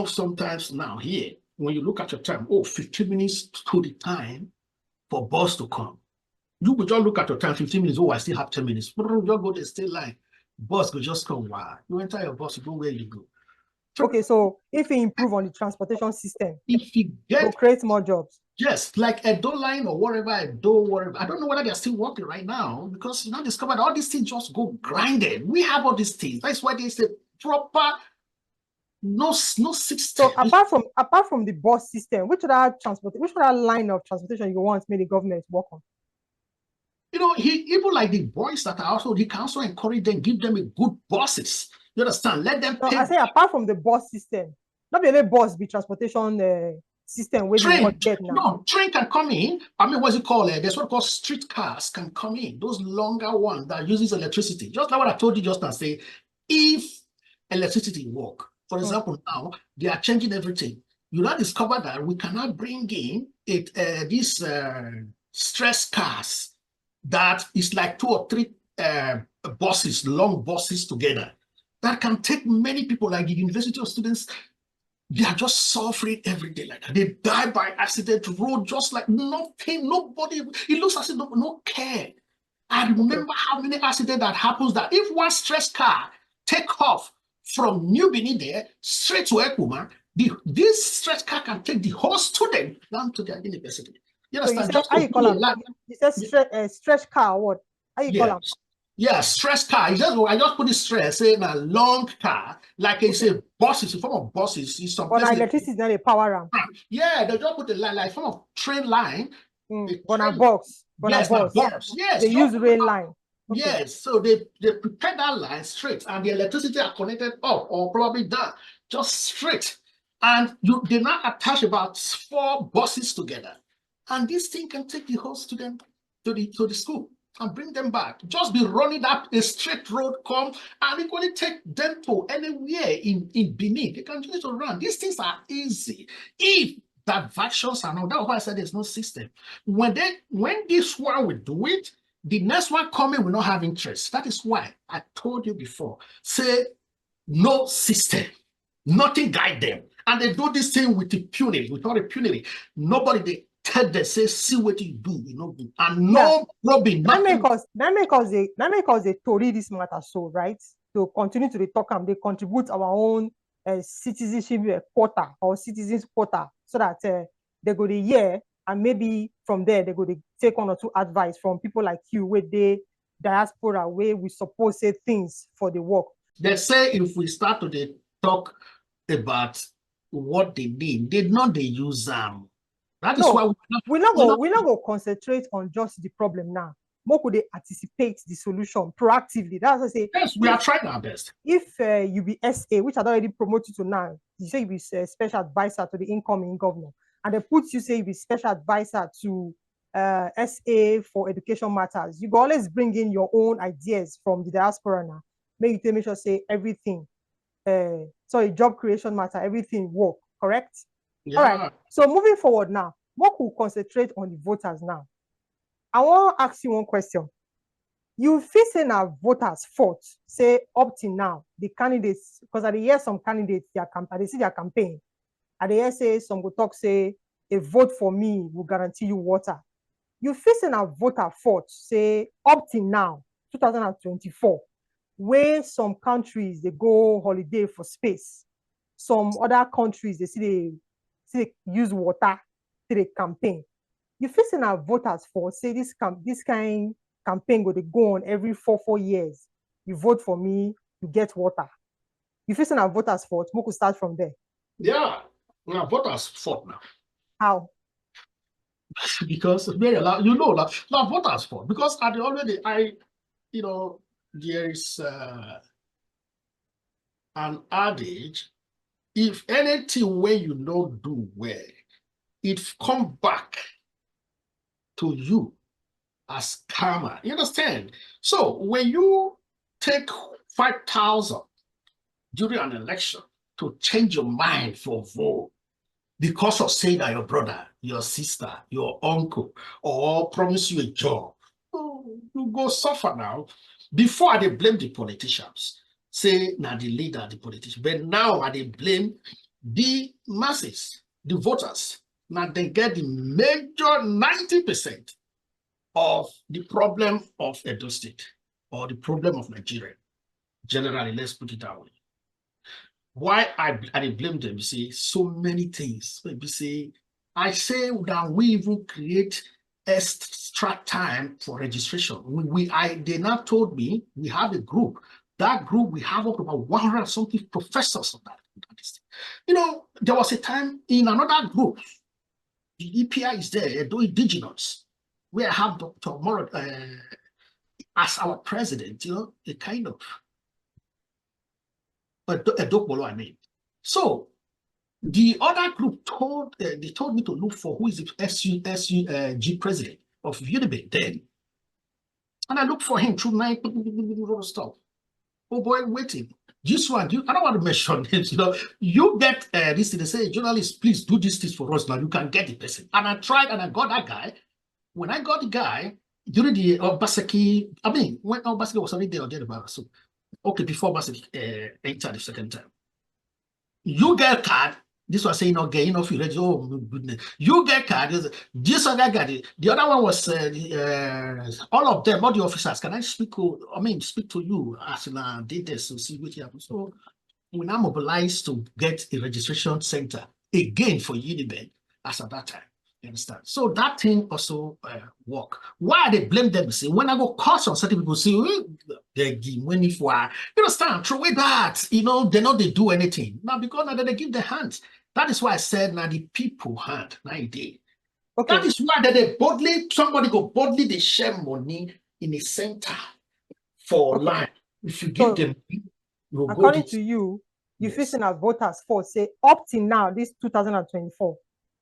Sometimes now here, when you look at your time, 15 minutes to the time for bus to come. You would just look at your time, 15 minutes, I still have 10 minutes. You just go to state line. Bus will just come. Wow. You enter your bus, you go where you go.
Okay, so if you improve on the transportation system,
if you
create more jobs.
Yes, like Edo line or whatever, I don't know whether they're still working right now, because discovered all these things just go grinded. We have all these things. That's why they say proper no system.
So apart from the bus system, which other line of transportation you want maybe the government work on?
Even like the boys that are also, he can also encourage them, give them a good buses. You understand? Let them pay.
I say apart from the bus system, not be any bus be transportation system where you want get now.
No, train can come in. I mean, what's it called? There's what called street cars can come in. Those longer ones that uses electricity. Just like what I told you just now, say, if electricity work, for example, now they are changing everything. You now discover that we cannot bring in these stress cars that is like 2 or 3 buses, long buses together, that can take many people, like the university of students. They are just suffering every day like that. They die by accident, road, just like nothing, nobody. It looks as if no care. I remember how many accidents that happens, that if one stress car take off from New Benin there straight to Ekuma, this stress car can take the whole student down to their university. You understand?
So how you call them? You said stretch car, what? How you call them?
Yeah, stress car. I just put the stress in a long car, like I say, buses, in form of buses.
But electricity is not a power ramp.
Yeah, they just put the line, like form of train line.
On a box.
Yes.
They use rail line.
Yes, so they prepare that line straight, and the electricity are connected up or probably down, just straight. And they now attach about 4 buses together. And this thing can take the whole student to the school and bring them back. Just be running up a straight road, come and equally take them to anywhere in Benin. They can do it around. These things are easy. If diversions are not, that's why I said there's no system. When this one will do it, the next one coming will not have interest. That is why I told you before, say no system, nothing guide them. And they do this thing with impunity, without impunity. Nobody they tell them, say, see what you do, and no probing.
That make us a to read this matter, so right? To continue to talk and they contribute our own citizenship quota or citizens quota, so that they go to hear, and maybe from there they go to take 1 or 2 advice from people like you, where they diaspora, where we suppose say things for the work.
They say if we start to talk about what they need, they use them. That is why
we're not going to concentrate on just the problem now. More could they anticipate the solution proactively? That's what I say.
Yes, we are trying our best.
If you be SA, which I already promoted to now, you say you be special advisor to the incoming governor, and they put you say you be special advisor to SA for education matters. You always bring in your own ideas from the diaspora now. Make sure say everything. Job creation matter, everything work, correct?
Yeah.
All right. So moving forward now, what will concentrate on the voters now? I want to ask you one question. You feel say now voters fought, say up till now, the candidates, because I hear some candidates, they see their campaign. And they say some go talk, say, a vote for me will guarantee you water. You feel say now voter fought, say up till now, 2024, where some countries they go holiday for space. Some other countries they see they use water to the campaign. You feel say now voters for say this kind campaign they go on every 4 years. You vote for me, you get water. You feel say now voters for we could start from there.
Yeah, now voters fought now.
How?
Because now voters fought because at the already there is an adage: if anything when you do well, it come back to you as karma. You understand? So when you take 5,000 during an election to change your mind for vote because of saying that your brother, your sister, your uncle, or promise you a job, you go suffer now. Before they blame the politicians, say now the leader, the politician, but now they blame the masses, the voters. Now they get the major 90% of the problem of Edo State or the problem of Nigeria. Generally, let's put it that way. Why I blame them, you see, so many things. Maybe say, I say that we even create extra time for registration. They now told me we have a group. That group, we have up about 100 something professors of that. There was a time in another group, the EPI is there, Edo Indigenous, where I have Dr. Moro as our president, a kind of Edo, I mean. So the other group told me to look for who is the SUG president of Unibe then. And I looked for him through night stuff. Oh boy, waiting. This one, I don't want to mention names, you get this, they say, journalists, please do this for us now, you can get the person. And I tried and I got that guy. When I got the guy, during the Obaseki, when Obaseki was already there or thereabouts, so, okay, before Obaseki entered the second time. You get card, this was saying, okay, if you ready, oh goodness, you get card, this other guy, the other one was, all of them, all the officers, can I speak to you as in data to see what happens. So we now mobilized to get a registration center again for Uniben as at that time. You understand? So that thing also work. Why they blame them? See, when I go call on certain people, say, they give money for, you understand? Throw away that. They know they do anything. Now, because now they give their hands. That is why I said now the people hand, now they did. Okay. That is why somebody go boldly, they share money in a center for life. If you give them,
according to you, you
Yes.
feel saying as voters for say up till now, this 2024,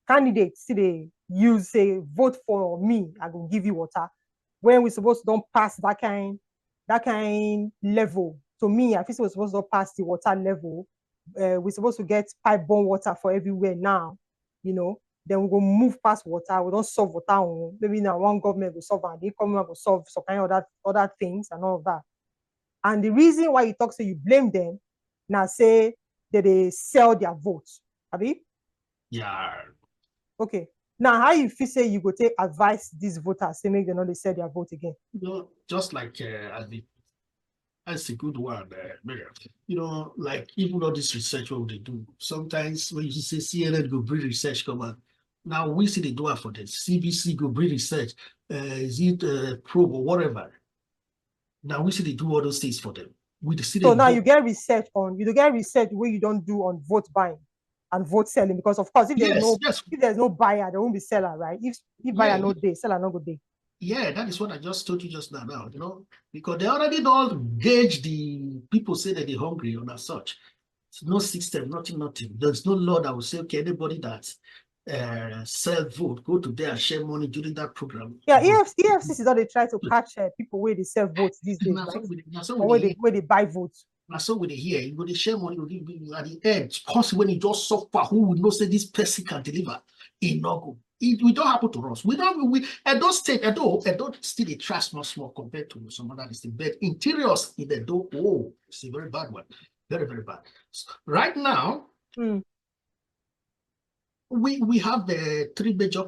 candidates see they use say vote for me, I will give you water. When we supposed to don't pass that kind level. To me, I think we're supposed to pass the water level. We're supposed to get pipe-borne water for everywhere now, you know. Then we go move past water. We don't solve water on maybe now one government will solve and the government will solve some kind of other things and all of that. And the reason why you talk so you blame them, now say that they sell their votes. Abi?
Yeah.
Okay. Now how you feel say you go take advice these voters, say make them not they sell their vote again?
You know, just like that's a good one, Miriam. You know, like even all this research what they do. Sometimes when you say CNN go bring research come on. Now we see they do it for this. CBC go bring research. Is it probe or whatever? Now we see they do all those things for them. We see
So
they
now
vote.
you get research where you don't do on vote buying and vote selling, because of course if
Yes, yes,
there's no buyer, there won't be seller, right? If buyer
yeah,
no day, seller no good day.
yeah. That is what I just told you just now. Now, you know, because they already don't gauge the people say that they're hungry or as such. No system, nothing. There's no law that will say, okay, anybody that sell vote, go to there and share money during that program.
Yeah,
Go.
EFCC don't they try to catch people where they sell votes these days,
Now,
right?
so
Or where they buy votes.
now so with the here, you go to share money, you go at the end, because when you just suffer, who will know say this person can deliver? It not go. We don't happen to us. We don't Edo State, Edo still a trash small compared to some other district. But interiors in Edo, oh, it's a very bad one. Very, very bad. So right now, we have the three major.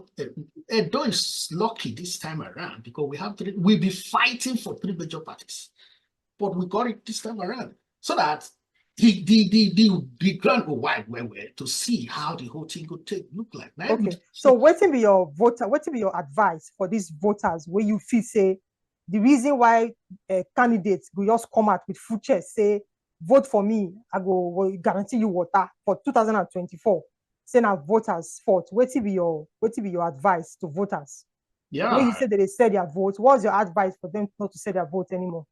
Edo is lucky this time around because we have three. We'll be fighting for three major parties, but we got it this time around so that the ground go wide where to see how the whole thing could look like. Now,
Okay. So what will be your advice for these voters where you feel say the reason why candidates will just come out with full chest say vote for me, I will guarantee you water for 2024. Say now voters fault. What will be your advice to voters?
yeah,
When you say that they sell their votes, what's your advice for them not to sell their votes anymore?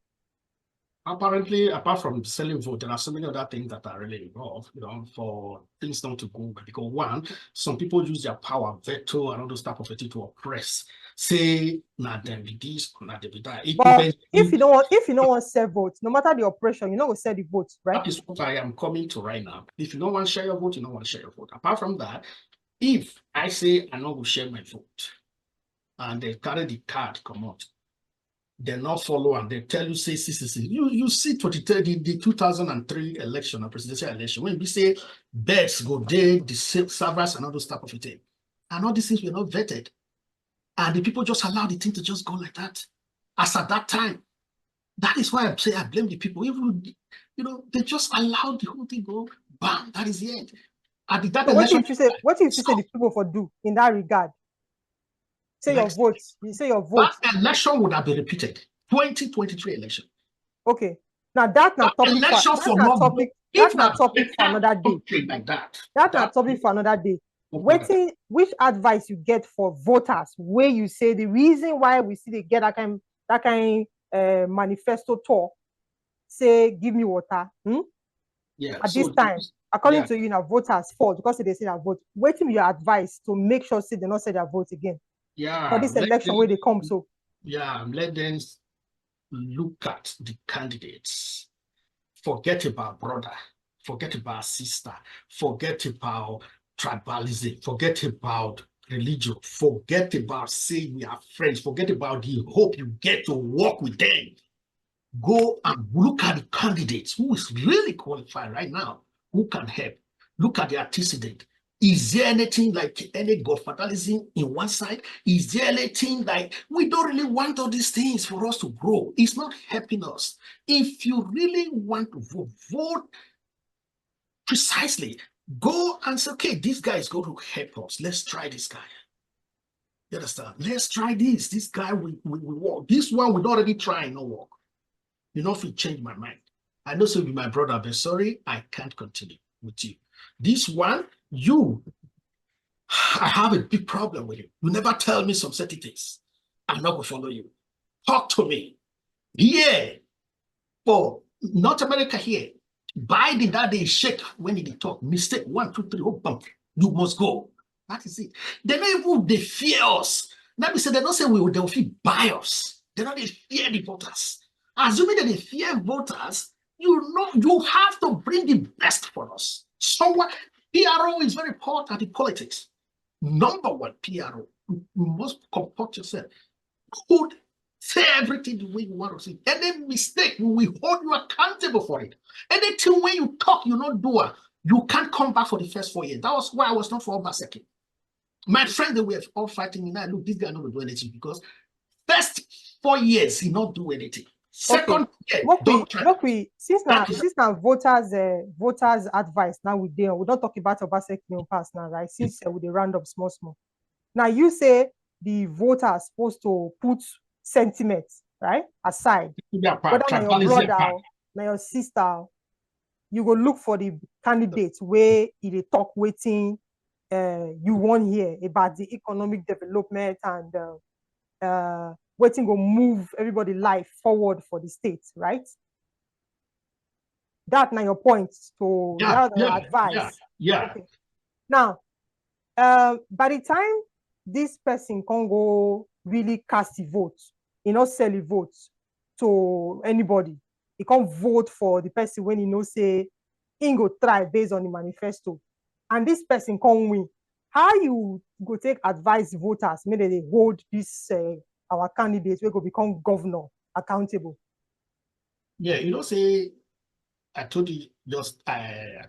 apparently, apart from selling vote, there are so many other things that are really involved, you know, for things not to go. Because one, some people use their power, veto, and all those type of things to oppress. Say, not them be this, not them be that.
But if you don't want to sell votes, no matter the oppression, you know, we sell the votes, right?
That is what I am coming to right now. If you don't want to share your vote, you don't want to share your vote. Apart from that, if I say I not will share my vote, and they carry the card come out, they not follow and they tell you say you see the 2003 election, a presidential election, when we say bets go there, the servers and all those type of thing, and all these things were not vetted, and the people just allow the thing to just go like that. As at that time, that is why I say I blame the people. Even you know, they just allowed the whole thing go bam. That is the end. At that
So
election,
what if you say the people for do in that regard? Say
like,
your votes. You say your
that
votes.
election would have been repeated. 2023 election.
Okay. Now that's not topic
Election for not
that's not topic for another day.
Like that.
That's not topic for another day. Which advice you get for voters where you say the reason why we see they get that kind manifesto talk, say give me water.
Yeah.
At this time, according to you, now voters fault because they say that vote. Waiting your advice to make sure say they not say their vote again.
Yeah.
For this election where they come. So
yeah, let them look at the candidates. Forget about brother, forget about sister, forget about tribalism, forget about religion, forget about saying we are friends, forget about the hope you get to work with them. Go and look at the candidates who is really qualified right now, who can help. Look at the antecedent. Is there anything like any godfatherism in one side? Is there anything like we don't really want all these things for us to grow? It's not helping us. If you really want to vote precisely, go and say, okay, this guy is going to help us. Let's try this guy. You understand? Let's try this. This guy will work. This one we already try no work. You know if you change my mind. I know so be my brother, but sorry, I can't continue with you. This one, I have a big problem with you. You never tell me some certain things. I'm not going to follow you. Talk to me. Here, for North America here, Biden that day shake when he talk. Mistake 1, 2, 3. Oh, bump. You must go. That is it. They don't even they fear us. That means they don't say they will feel bias. They don't fear the voters. Assuming that they fear voters, you know you have to bring the best for us. Someone PRO is very important in politics. Number one, PRO. You must comport yourself. Could say everything the way you want to say. Any mistake, we will hold you accountable for it. Anything when you talk, you not do it, you can't come back for the first 4 years. That was why I was not for Obaseki. My friends, they were all fighting me now. Look, this guy not do anything because first 4 years he not do anything. Second year,
look, since now voters advice now we don't talk about Obaseki past now, right? Since with the roundup small. Now you say the voter are supposed to put sentiments, right, aside. Whether now your brother, now your sister, you go look for the candidates where they talk wetin you want here about the economic development and wetin go move everybody life forward for the state, right? That now your point to advice.
Yeah.
Okay. Now, by the time this person can go really cast the vote, not sell the vote to anybody. He can't vote for the person when he knows say he go try based on the manifesto, and this person can't win. How you go take advise voters? Maybe they hold this our candidates we go become governor accountable.
Yeah, say I told you just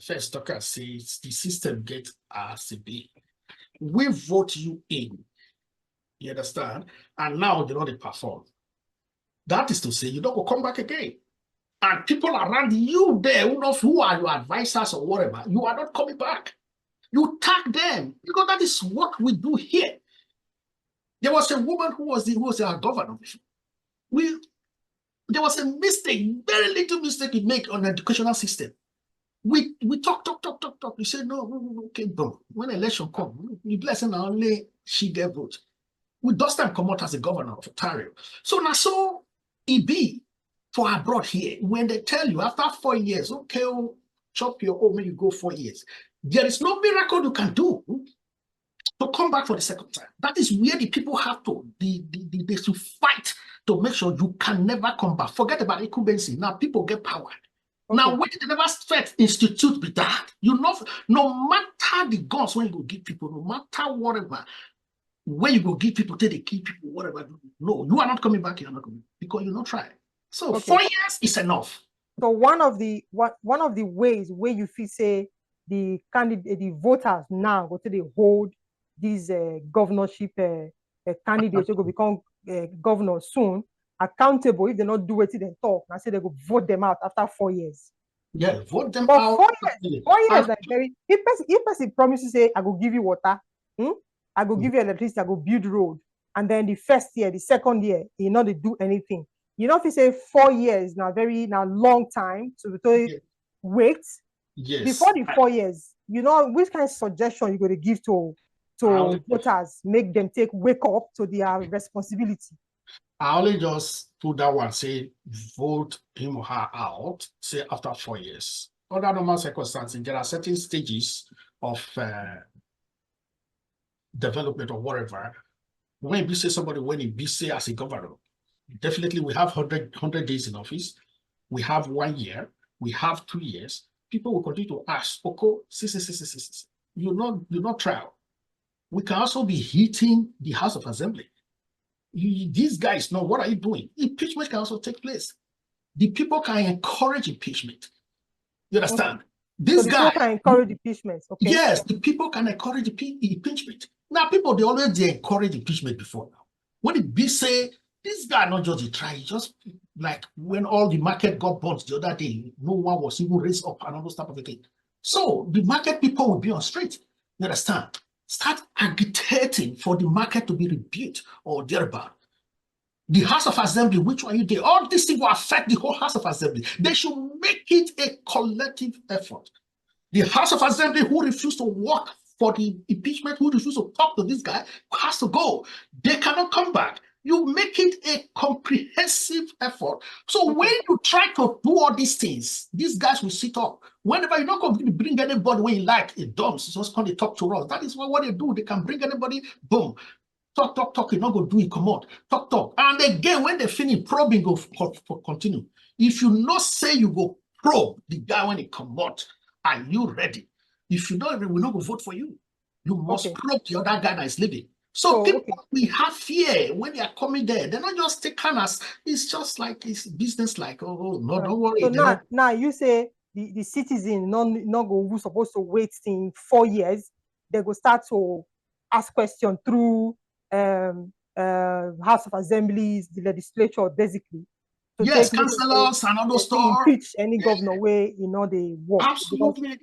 first talker says the system gets RCB. We vote you in. You understand? And now they don't perform. That is to say, you don't go come back again. And people around you there, who are your advisors or whatever, you are not coming back. You tag them because that is what we do here. There was a woman who was our governor. There was a mistake, very little mistake we make on the educational system. We talk. We say no, okay, boom. When election come, we bless and only she get vote. We dust them come out as a governor of Ontario. So now so it be for abroad here. When they tell you after 4 years, okay, chop your own when you go 4 years. There is no miracle you can do to come back for the second time. That is where the people have to they should fight to make sure you can never come back. Forget about incumbency. Now people get power. Okay. Now, when they never threat institute be that, you know, no matter the guns when you go give people, no matter whatever, when you go give people, till they kill people, whatever. No, you are not coming back. You are not coming because you're not trying. So 4 years is enough.
So one of the ways where you feel say the candidate, the voters now go to the hold these governorship candidates who go become governor soon accountable if they not do it, they talk. I say they go vote them out after 4 years.
Yeah, vote them
but
out.
4 years like very. If person promises say I go give you water, I go give you electricity, I go build road, and then the first year, the second year, you know they do anything. You know if you say 4 years now, very now long time to wait.
Yes.
Before the 4 years, you know which kind of suggestion you going to give to voters, make them wake up to their responsibility.
I only just put that one, say vote him or her out, say after 4 years. Under normal circumstances, there are certain stages of development or whatever. When you say somebody, when you be say as a governor, definitely we have 100 days in office. We have 1 year. We have 2 years. People will continue to ask, Oko, you're not trial. We can also be hitting the House of Assembly. These guys know what are you doing? Impeachment can also take place. The people can encourage impeachment. You understand?
Okay.
This guy
can encourage impeachment. Okay.
Yes, the people can encourage impeachment. Now, people they always encourage impeachment before now. When it be say this guy not just a try, just like when all the market got burnt the other day, no one was even raised up and all those type of thing. So the market people will be on street. You understand? Start agitating for the market to be rebuilt or thereabout. The House of Assembly, which one you did? All these things will affect the whole House of Assembly. They should make it a collective effort. The House of Assembly who refused to work for the impeachment, who refused to talk to this guy, has to go. They cannot come back. You make it a comprehensive effort. So
Okay.
when you try to do all these things, these guys will sit up. Whenever you're not going to bring anybody when you like, it dumps. Just come to talk to us. That is what they do. They can bring anybody, boom. Talk, talk, talk. You're not going to do it, come on. Talk, talk. And again, when they finish, probing go for continue. If you not say you go probe the guy when he come out, are you ready? If you don't, we're not going to vote for you. You must
Okay.
probe the other guy that is leaving. So
So,
people
okay.
we have fear when they are coming there. They're not just taken as it's just like it's business. Like no,
All right.
don't worry.
So
They're not.
now you say the citizen not go who's supposed to wait in 4 years, they go start to ask questions through House of Assemblies, the legislature, basically, to
Yes,
take make sure say
councillors and all
they
those
see
stuff.
impeach any governor way they work. Because
Absolutely.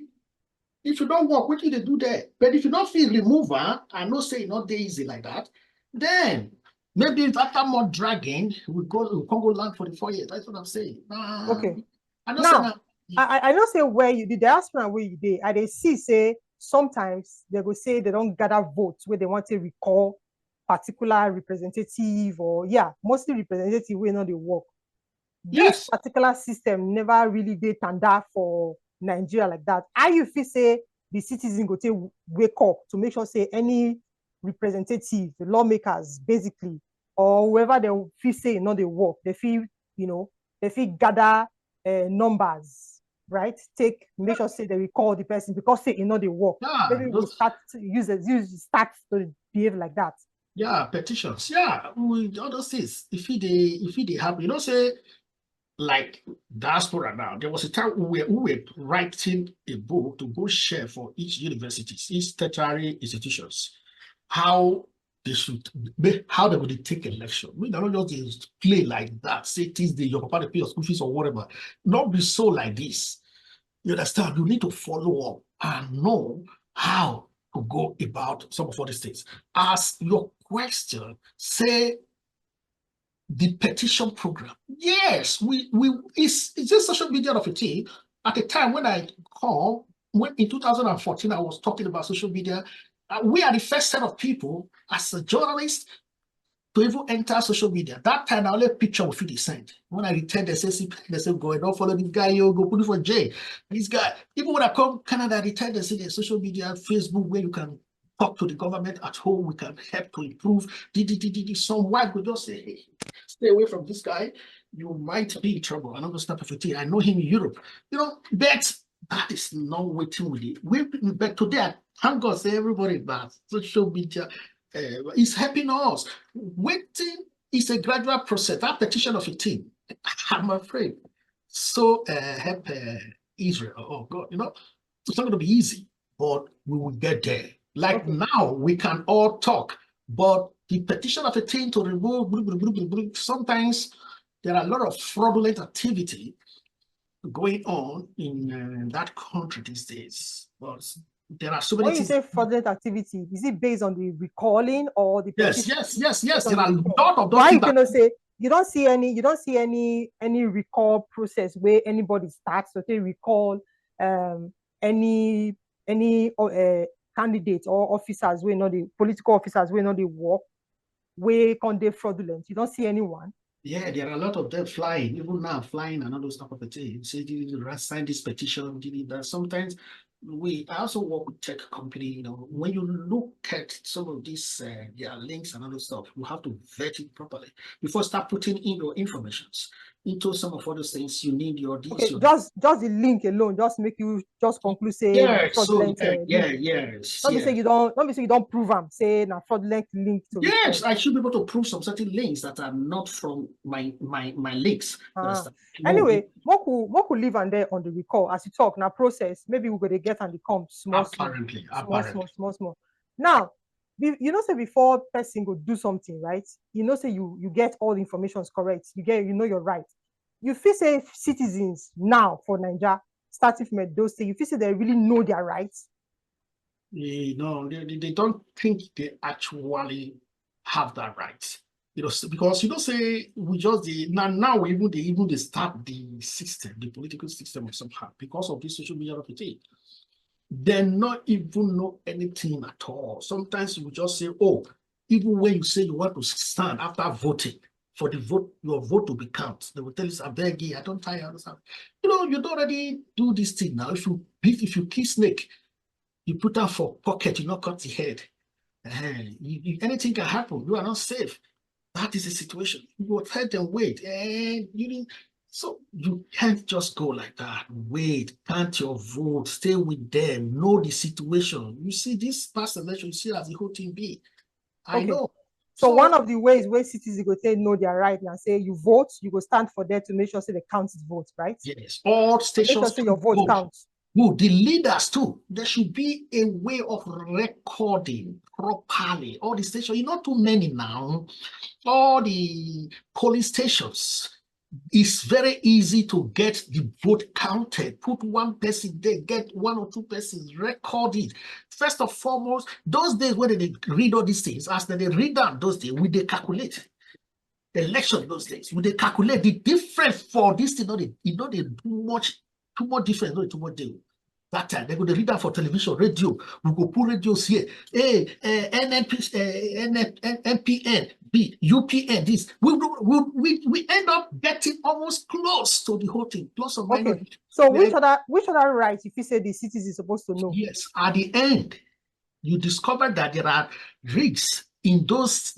If you don't work, what do they do there? But if you don't feel remove her, and not say not easy like that, then maybe if after more dragging, we can't go land for the 4 years. That's what I'm saying.
okay.
I don't say
Now,
now.
I don't say where you the diaspora where you did. I they see say sometimes they go say they don't gather votes where they want to recall particular representative or mostly representative where not they work. This
Yes.
particular system never really did tanda for Nigeria like that. How you feel say the citizen go to wake up to make sure say any representative, the lawmakers basically, or whoever they feel say not they work, they feel they feel gather numbers, right? Make sure say they recall the person because say they work.
Yeah,
Maybe we
those
start to start to behave like that.
petitions. Yeah, all those things. If they happen, say like diaspora now. There was a time we were writing a book to go share for each universities, each tertiary institutions, how they should how they would take election. We don't just play like that, say Tuesday, your papa pay your school fees or whatever. Not be so like this. You understand? You need to follow up and know how to go about some of all these things. As your question, say the petition program. Yes, it's just social media of a thing. At the time when I called, when in 2014, I was talking about social media. We are the first set of people as a journalist to even enter social media. That time, I only picture of it sent. When I returned, they say, go, don't follow this guy, you go put it for jail. This guy, even when I come Canada, I returned, they say there's social media, Facebook, where you can talk to the government at home, we can help to improve. Some white could just say, hey, stay away from this guy. You might be in trouble. Another type of a thing. I know him in Europe. But that is not waiting with it. But today, I thank God, say everybody about social media is helping us. Waiting is a gradual process. That petition of a team, I'm afraid. So help Israel. Oh God, it's not going to be easy, but we will get there. Like
Okay.
now, we can all talk, but the petition of a team to remove, sometimes there are a lot of fraudulent activity going on in that country these days. But there are so many
When you
things.
say fraudulent activity, is it based on the recalling or the
Yes,
petition?
yes, yes,
Based
yes.
on
There
the
are a
recall.
lot of those
Why
things
you
that
cannot say you don't see any recall process where anybody starts to say recall any candidates or officers where not the political officers where not they work where can they fraudulent. You don't see anyone.
yeah, there are a lot of them flying, even now flying and all those type of things. Say, did you sign this petition? Did you that? Sometimes I also work with tech company. When you look at some of these their links and other stuff, you have to vet it properly before start putting in your informations into some of other things. You need your this,
Okay,
your
just the link alone, just make you just conclude say na
yeah. So
fraudulent
yeah,
link.
yes,
Not be say
yes.
you don't not be say you don't prove them, say na fraudulent link to
Yes,
recall.
I should be able to prove some certain links that are not from my links. You understand? No,
Anyway, Moku live and there on the recall as you talk now process. Maybe we're gonna get and the come small. Now, say before person go do something, right? Say you get all the information is correct. You know you're right. You feel say citizens now for Nigeria, starting from those say you feel say they really know their rights.
No, they don't think they actually have that right. Because say we just now we even they start the system, the political system of somehow because of this social media of it. They not even know anything at all. Sometimes we just say, oh, even when you say you want to stand after voting for the vote, your vote to be counted, they will tell you, I beg you, I don't tire, understand. You know, you don't already do this thing now. If you kill snake, you put out for pocket, you not cut the head. Anything can happen. You are not safe. That is the situation. You will tell them, wait, and so you can't just go like that. Wait, count your vote, stay with them, know the situation. You see, this past election, you see as the whole thing be. I know.
So one of the ways where citizens go say know their right and say you vote, you go stand for there to make sure say they count the votes, right?
Yes, all stations.
Make sure say your vote counts.
No, the leaders too. There should be a way of recording properly. All the stations, you're not too many now. All the polling stations. It's very easy to get the vote counted. Put one person there, get one or two persons, record it. First and foremost, those days when they read all these things, as they read down those days, we they calculate. The election those days, we they calculate the difference for this thing, they do too much difference, not too much deal. That time, they're going to read that for television, radio. We go put radios here. Hey, NPN, B, UPN, this. We end up getting almost close to the whole thing. Plus or minus.
Okay. So which other rights if you say the citizens is supposed to know?
Yes. At the end, you discover that there are risks in those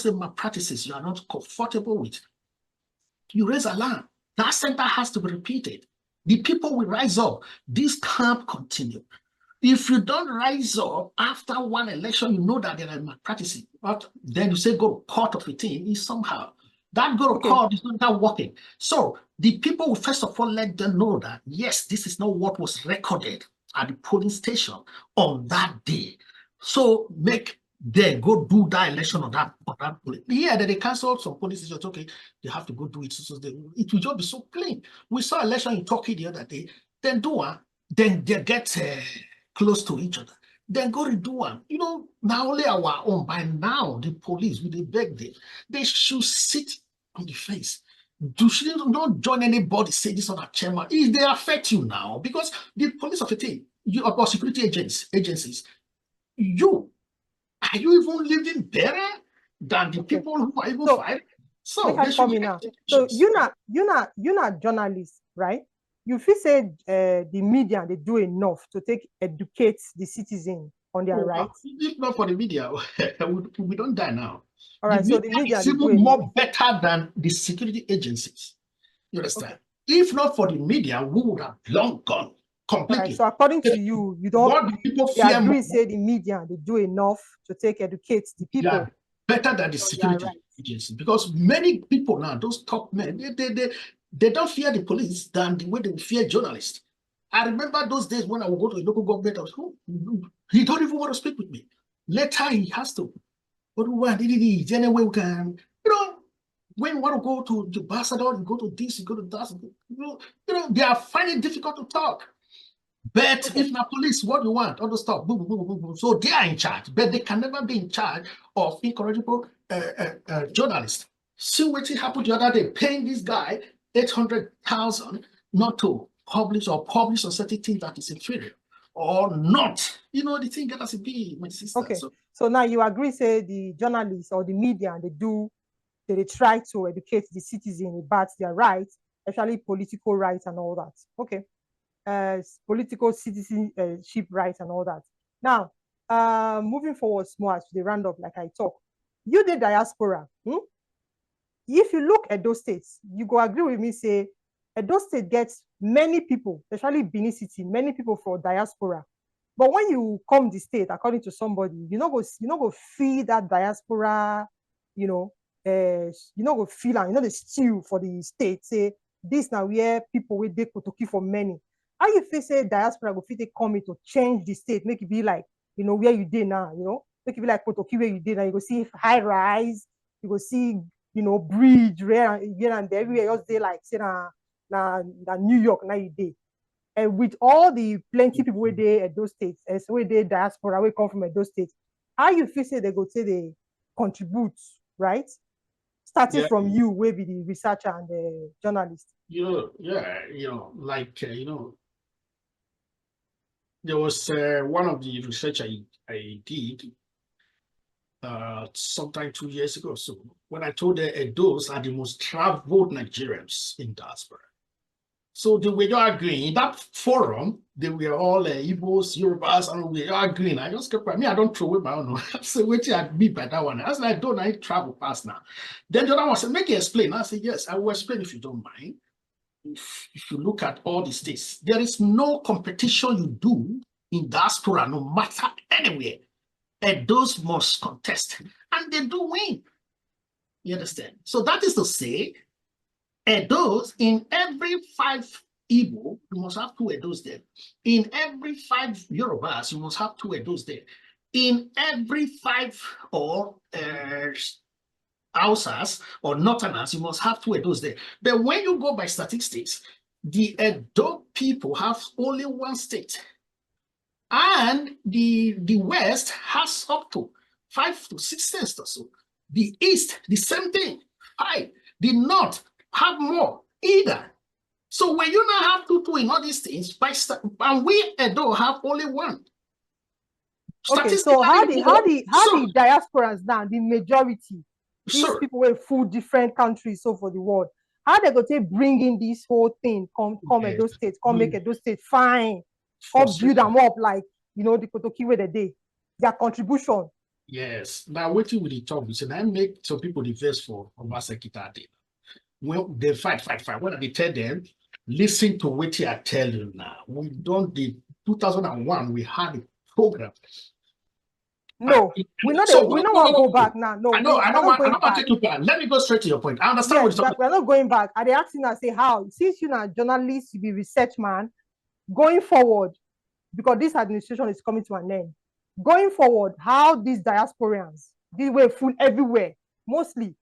malpractices you are not comfortable with. You raise alarm. That center has to be repeated. The people will rise up. This can't continue. If you don't rise up after one election, you know that there are malpractices. But then you say go to court of a thing is somehow. That go to court is not working. So the people will first of all let them know that, yes, this is not what was recorded at the polling station on that day. So make them go do that election on that polling. Yeah, then they cancel some polling stations. Okay, they have to go do it. So it will just be so clean. We saw election in Turkey the other day. Then then they get close to each other. Then go redo one. You know, now only our own. By now, the police, we they beg them, they should sit on the face. Don't join anybody say this on a chairman. If they affect you now, because the police of a thing, you or security agencies, are you even living better than the people who are even fighting? So
they should now. So you're not journalists, right? You feel say the media they do enough to educate the citizen on their rights.
If not for the media, we don't die now.
All right, so the media
is even more better than the security agencies. You understand? If not for the media, we would have long gone completely.
Right, so according to you, you don't agree say the media they do enough to educate the people.
Yeah, better than the security agency, because many people now, those top men, they don't fear the police than the way they fear journalists. I remember those days when I would go to a local government office. He don't even want to speak with me. Later he has to. But anyway we can, when you want to go to the ambassador, you go to this, you go to that, they are finding it difficult to talk. But if not police, what you want, all the stuff, boom, boom, boom, boom. So they are in charge, but they can never be in charge of incorrigible journalists. See what happened the other day, paying this guy 800,000 not to publish on certain things that is inferior or not. The thing that has to be, my sister.
Okay. So now you agree, say the journalists or the media, they try to educate the citizen about their rights, especially political rights and all that. Okay. Political citizenship rights and all that. Now, moving forward more as the roundup, like I talk, you the diaspora. If you look at those states, you go agree with me, say, those states gets many people, especially Benin City, many people for diaspora. But when you come the state, according to somebody, you not go feel that diaspora, you not go feel and the stew for the state. Say this now where people will take kpotoki for many. How you feel say diaspora go fit they come to change the state, make it be like where you did now, make it be like kpotoki where you did now. You go see high rise, you go see bridge here and there, everywhere else they like say na New York now you did. And with all the plenty people where they at those states, as where they diaspora where come from at those states, how you feel say they go say they contribute, right? Starting from you, where be the researcher and the journalist.
There was one of the research I did. sometime 2 years ago. So when I told her those are the most traveled Nigerians in diaspora. So they were all agreeing. In that forum, they were all Igbos, Yorubas, and we were all agreeing. I just kept me, I don't throw away my own. So wait till I meet by that one. I was like, don't I travel past now? Then the other one said, make it explain. I said, yes, I will explain if you don't mind. If you look at all the states, there is no competition you do in diaspora, no matter anywhere. And those must contest, and they do win. You understand? So that is to say, Edos, in every 5 Igbo, you must have 2 Edos there. In every 5 Yorubas, you must have 2 Edos there. In every 5 or Hausas or Northerners, you must have 2 Edos there. But when you go by statistics, the Edo people have only 1 state. And the West has up to 5 to 6 states or so. The East, the same thing, 5. The North have more either. So when you now have 2 in all these things, and we Edo have only 1.
Okay, so how the diasporans now, the majority, these people were full different countries, so for the world, how they go to bring in this whole thing, come Edo State, come make Edo State fine, come build them up like, you know, the kpotoki where they did, their contribution.
Yes. Now, what you will talk, we said, I make some people the verse for Obasekita. Well, they fight. When they tell them, listen to what I tell you now. We don't did 2001, we had a program.
No, we don't want to go back now. No,
I don't want to take you back. Let me go straight to your point. I understand what you're talking about.
We're not going back. Are they asking us, say, how? Since you're not a journalist, you be research man, going forward, because this administration is coming to an end, going forward, how these diasporans, they were full everywhere, mostly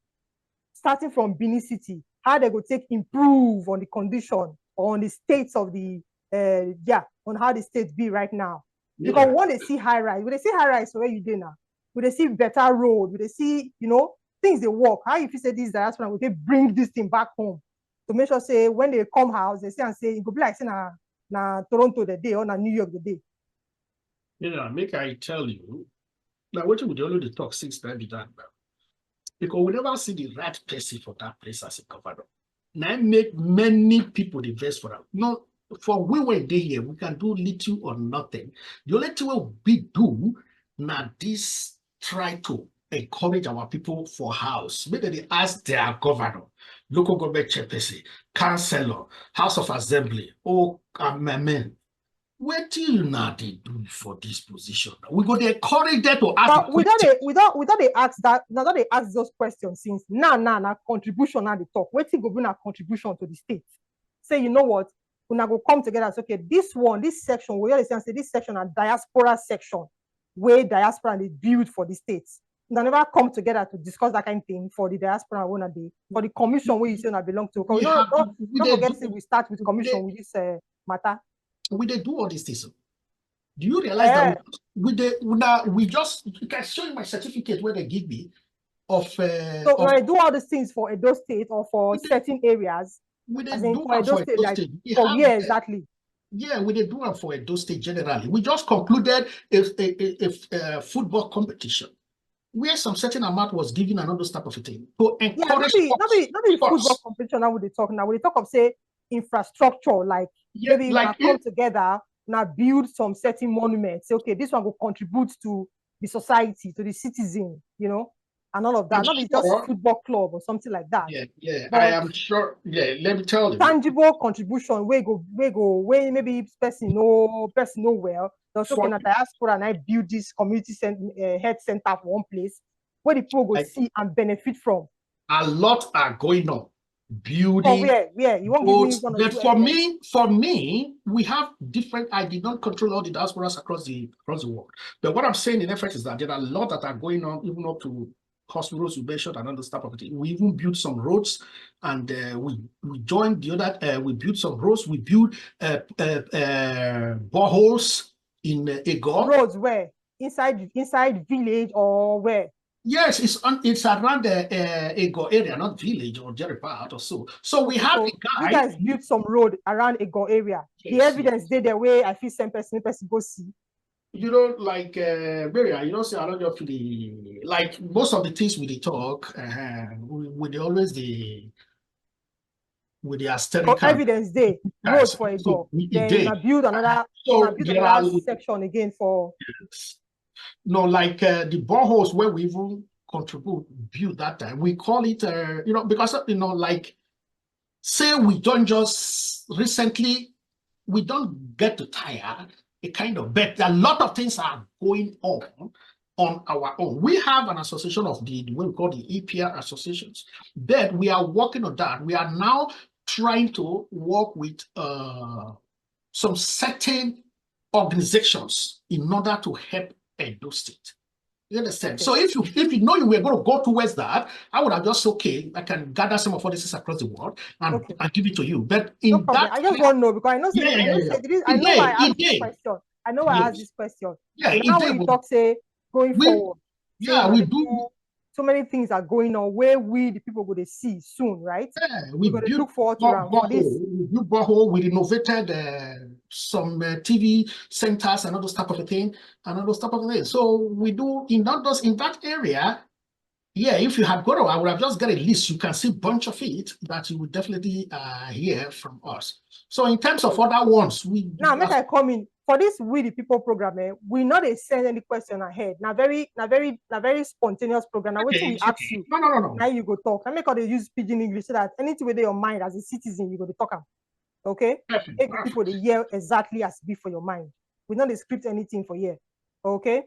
starting from Benin City, how they go take improve on the condition or on the states of the, on how the states be right now. Yeah. Because when they see high rise, when they see high rise, so where you did now, when they see better road, when they see, you know, things they work, how if you say this diaspora, will they bring this thing back home to make sure, say, when they come house, they say and say, it could be like, say, na Toronto the day or na New York the day.
Yeah, make I tell you, now what would you only talk since that be done about? Because we never see the right person for that place as a governor. Now make many people the best for that. No, for we were there here, we can do little or nothing. The only thing we do now this try to encourage our people for house. Maybe they ask their governor, local government chairperson, councillor, House of Assembly, or amendment. What do you now do for this position? We go to encourage them to ask.
But without they ask that, now that they ask those questions since now contribution now they talk. What go bring a contribution to the state? Say, you know what? We now go come together and say, okay, this section, we always say this section a diaspora section, where diaspora they build for the states. They never come together to discuss that kind of thing for the diaspora wanna be for the commission where you say I belong to. Because don't forget say we start with commission with this matter.
We they do all these things. Do you realize that we just you can show you my certificate where they give me of
so when I do all these things for Edo State or for certain areas, as in for Edo State, like for years exactly.
Yeah, we did do it for Edo State generally. We just concluded a football competition where some certain amount was given another type of a thing to encourage.
Not the football competition now. We talk now. We talk of say infrastructure like. Yeah, maybe like come together now build some certain monuments. Say, okay, this one will contribute to the society, to the citizen, you know, and all of that. Not just football club or something like that.
Yeah, I am sure. Yeah, let me tell you.
Tangible contribution. Where maybe person know well. They're okay, at diaspora and I build this community health center for one place where the people go see and benefit from.
A lot are going on. Building.
You won't give me
but for me, we have different. I did not control all the diasporas across the world. But what I'm saying in effect is that there are a lot that are going on, even up to hospitals you mentioned and other stuff of it. We even built some roads, and we joined the other. We built some roads. We built boreholes in Ego.
Roads where inside village or where?
Yes, it's around the Ego area, not village or Jerry part or so. So we have a guy.
You guys built some road around Ego area. Yes, the evidence there way I feel same person go see.
You know, like Maria, you know, say I don't just the like most of the things we dey talk, we dey always the with the
So
aesthetic and
evidence day, road
guys.
for a
So
go.
we
Then
did.
I build another,
So there are
section again for
no like the boreholes where we even contribute build that time. We call it you know, because you know, like say we don't just recently we don't get to tire a kind of bet. A lot of things are going on our own. We have an association of the way we call the EPR associations. That we are working on that. We are now trying to work with some certain organizations in order to help Edo State. You understand?
Okay.
So if you know you were going to go towards that, I would have just okay, I can gather some of all this across the world and give it to you. But
no
in
problem.
that
I just want to know because I know say I know why I asked this
did.
question. I know why I asked this question.
Yeah, it
Now
did.
when you talk say going forward,
yeah, we do.
So many things are going on where we the people go to see soon, right?
Yeah,
we're going to look forward to around for this.
We built borehole. We renovated some TV centers and all those type of thing, and all those type of things. So we do in that area. Yeah, if you had gone, I would have just got a list. You can see a bunch of it that you would definitely hear from us. So in terms of other ones, we
now make I come in for this We the People program. We not send any question ahead. Now very spontaneous program. Now wait till we ask you.
No.
Now you go talk. I make all they use pidgin English so that anything within your mind as a citizen you go to talk about. Okay? Make people they hear exactly as be for your mind. We not script anything for here. Okay?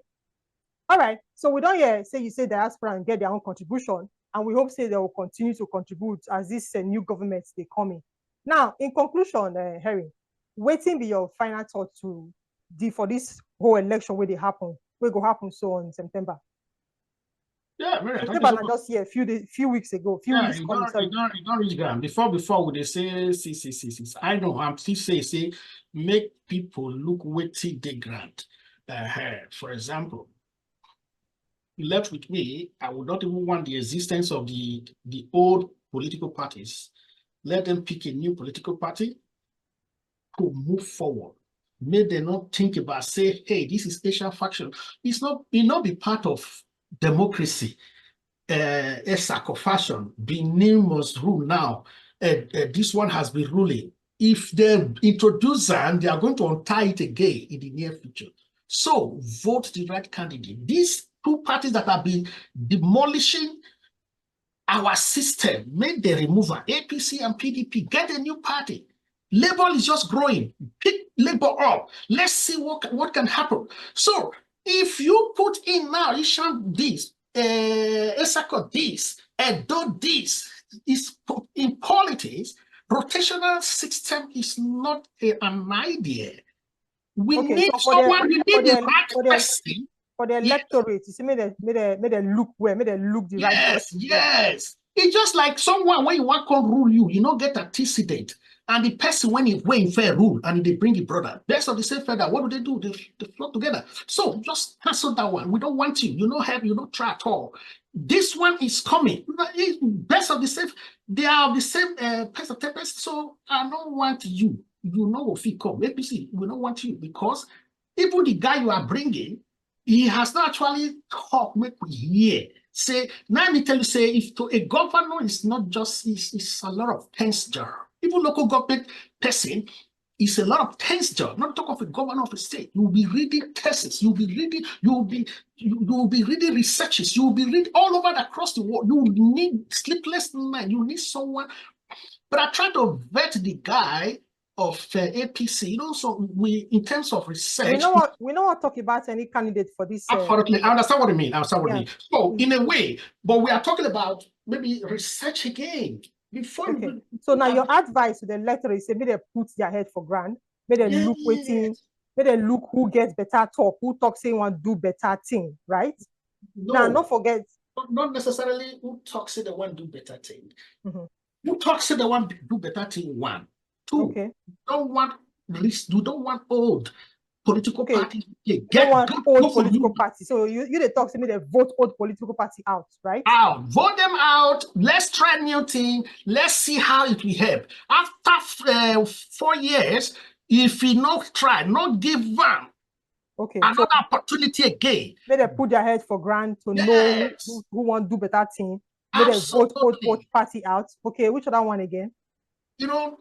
All right. So we don't hear say you say diaspora and get their own contribution, and we hope say they will continue to contribute as this new governments they come in. Now, in conclusion, Harry, waiting be your final thought for this whole election where they happen, where go happen so on September.
Yeah,
September not just here few weeks ago, weeks coming.
Sorry, you don't reach ground. Before would they say see. I know I'm still say make people look wetin dey ground. For example, left with me, I would not even want the existence of the old political parties. Let them pick a new political party to move forward. May they not think about say, hey, this is Asian faction. It not be part of democracy. A sacco fashion. Benin must rule now. This one has been ruling. If they introduce them, they are going to untie it again in the near future. So vote the right candidate. These two parties that have been demolishing our system, make the removal, APC and PDP, get a new party. Labor is just growing. Pick labor up. Let's see what can happen. So if you put in now, Ishan this, Esako this, Edo this, is in politics, rotational system is not an idea. We need someone, we need the right person.
For the electorate, you see, may they look where, may they look the right person.
Yes. It's just like someone when you want to rule you not get antecedent. And the person when he fair rule and they bring the brother, best of the same feather, what do? They flock together. So just cancel that one. We don't want you. You don't have, you don't try at all. This one is coming. Best of the same, they are the same person. So I don't want you. You know if he come. APC, we don't want you because even the guy you are bringing, he has not actually talked, make we hear. Say, now let me tell you, say, if to a governor is not just, it's a lot of tense job. Even local government person is a lot of tense job. Not talk of a governor of a state. You will be reading tests, you will be reading researches, you will be reading all over across the world. You need sleepless night, you need someone. But I try to vet the guy of APC, you know, so we, in terms of research,
we know what talk about any candidate for this.
Absolutely, I understand what you mean. So, in a way, but we are talking about maybe research again before.
Okay. So now your advice to the electorate is say, may they put their head for ground, may they look waiting, may they look who gets better talk, who talks saying want do better thing, right?
No,
now, not forget.
Not necessarily who talks say they want do better thing. Who talks say they want do better thing? One. Two, you don't want old political party.
You don't want old political party. So you they talk to me, they vote old political party out, right?
Vote them out. Let's try new thing. Let's see how it will help. After 4 years, if we not try, not give them,
Okay.
Another
So
opportunity again.
may they put their head for grant to know
Yes,
who want to do better thing. May they vote both
absolutely.
party out. Okay, which other one again?
You know,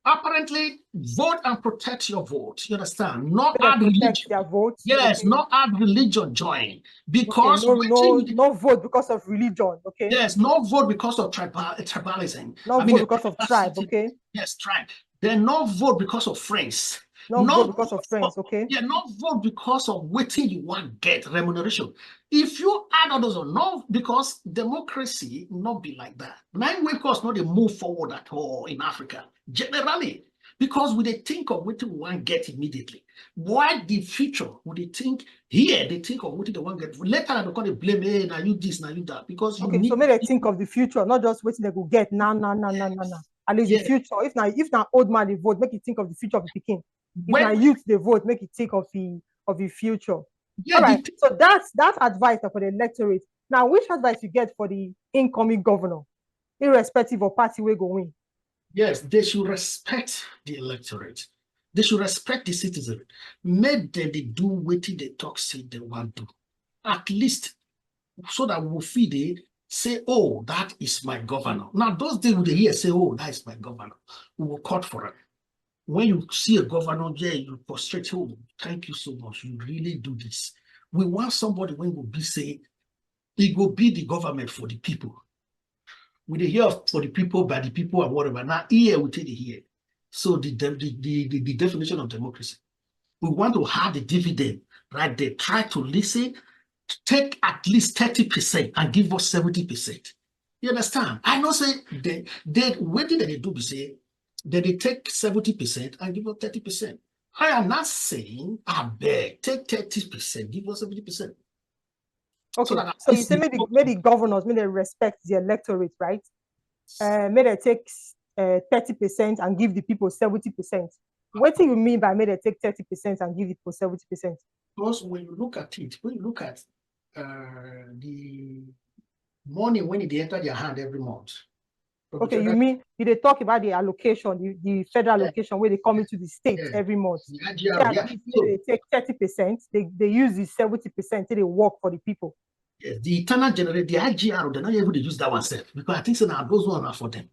apparently, vote and protect your vote. You understand? Not
May they
add
protect
religion.
their votes.
Yes,
Okay.
not add religion join.
Okay.
Because
No vote because of religion. Okay.
yes, no vote because of tribalism.
No
I mean,
vote
a
because of
tribal
tribe.
city.
Okay.
Yes, tribe. Then no vote because of friends.
No
No
vote because of
vote for,
friends. Okay.
yeah, no vote because of waiting you want get remuneration. If you add others or no, because democracy not be like that. Nine way cause not they move forward at all in Africa. Generally, because we they think of what we want get immediately. Why the future would they think here? They think of what they want get later. They call they blame. Hey, now you this, now you that. Because you
Okay. So
need.
may they think of the future, not just waiting they go get now. At least the
Yeah.
future. If now old man they vote, make you think of the future of the picking. If now
When
youth they vote, make you think of the future.
yeah,
All right. So that's advice for the electorate. Now, which advice you get for the incoming governor, irrespective of party we go win?
yes, they should respect the electorate. They should respect the citizen. Make them they do what they talk say they want to. At least so that we will feel they say, oh, that is my governor. Now, those days we hear say, oh, that is my governor. We will cut for it. When you see a governor there, you prostrate, oh, thank you so much. You really do this. We want somebody when will be say, it will be the government for the people. We dey hear for the people, by the people, and whatever. Now, here we take the here. So the definition of democracy. We want to have the dividend right there. Try to listen, take at least 30% and give us 70%. You understand? I know say they waiting that they do be say that they take 70% and give us 30%. I am not saying I beg, take 30%, give us 70%.
Okay, so you say maybe governors, may they respect the electorate, right? May they take 30% and give the people 70%. What do you mean by may they take 30% and give the people 70%?
Because when you look at it, when you look at the money when it enter their hand every month.
Okay, you mean they talk about the allocation, the federal allocation where they come into the state every month. They take 30%, they use the 70% till they work for the people.
Yes, the internal generator, the IGR, they're not able to use that one self because I think so now those ones are for them.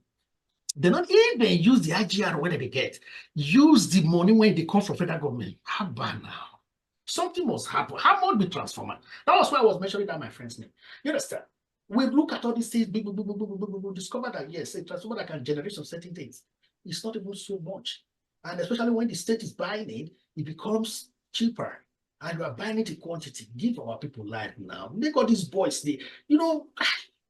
They're not even use the IGR when they get. Use the money when they come from federal government. How bad now? Something must happen. How much be transformer? That was why I was mentioning that my friend's name. You understand? We look at all these things, discover that yes, a transformer that can generate some certain things. It's not even so much. And especially when the state is buying it, it becomes cheaper. And you are buying it in quantity. Give our people life now. Make all these boys,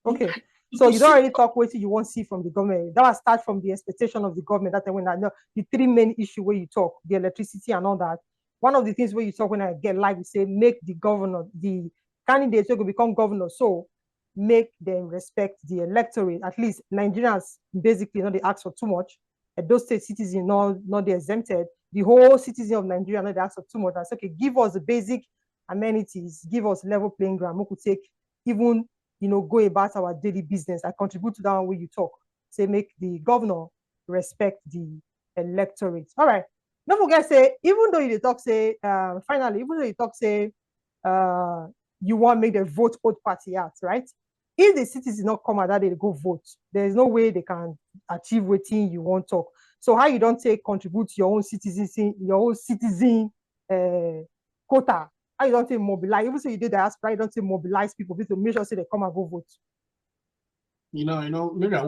Okay. So you don't really talk what you want to see from the government. That will start from the expectation of the government. That when I know the three main issue where you talk, the electricity and all that. One of the things where you talk when I get like you say, make the governor, the candidates who will become governor, so make them respect the electorate. At least Nigerians basically not they ask for too much. Those state citizens not they exempted. The whole citizen of Nigeria not they ask for too much. That's okay. Give us the basic amenities, give us level playing ground. We could take even go about our daily business. I contribute to that one where you talk. Say make the governor respect the electorate. All right. Don't forget, say, even though you talk, say, finally, even though you talk, say, you want to make the vote both party out, right? If the citizens not come out that they go vote, there's no way they can achieve wetin you want talk. So how you don't take contribute your own citizen quota? How you don't take mobilize? Even so you did diaspora, you don't take mobilize people to make sure say they come and go vote.
Miriam,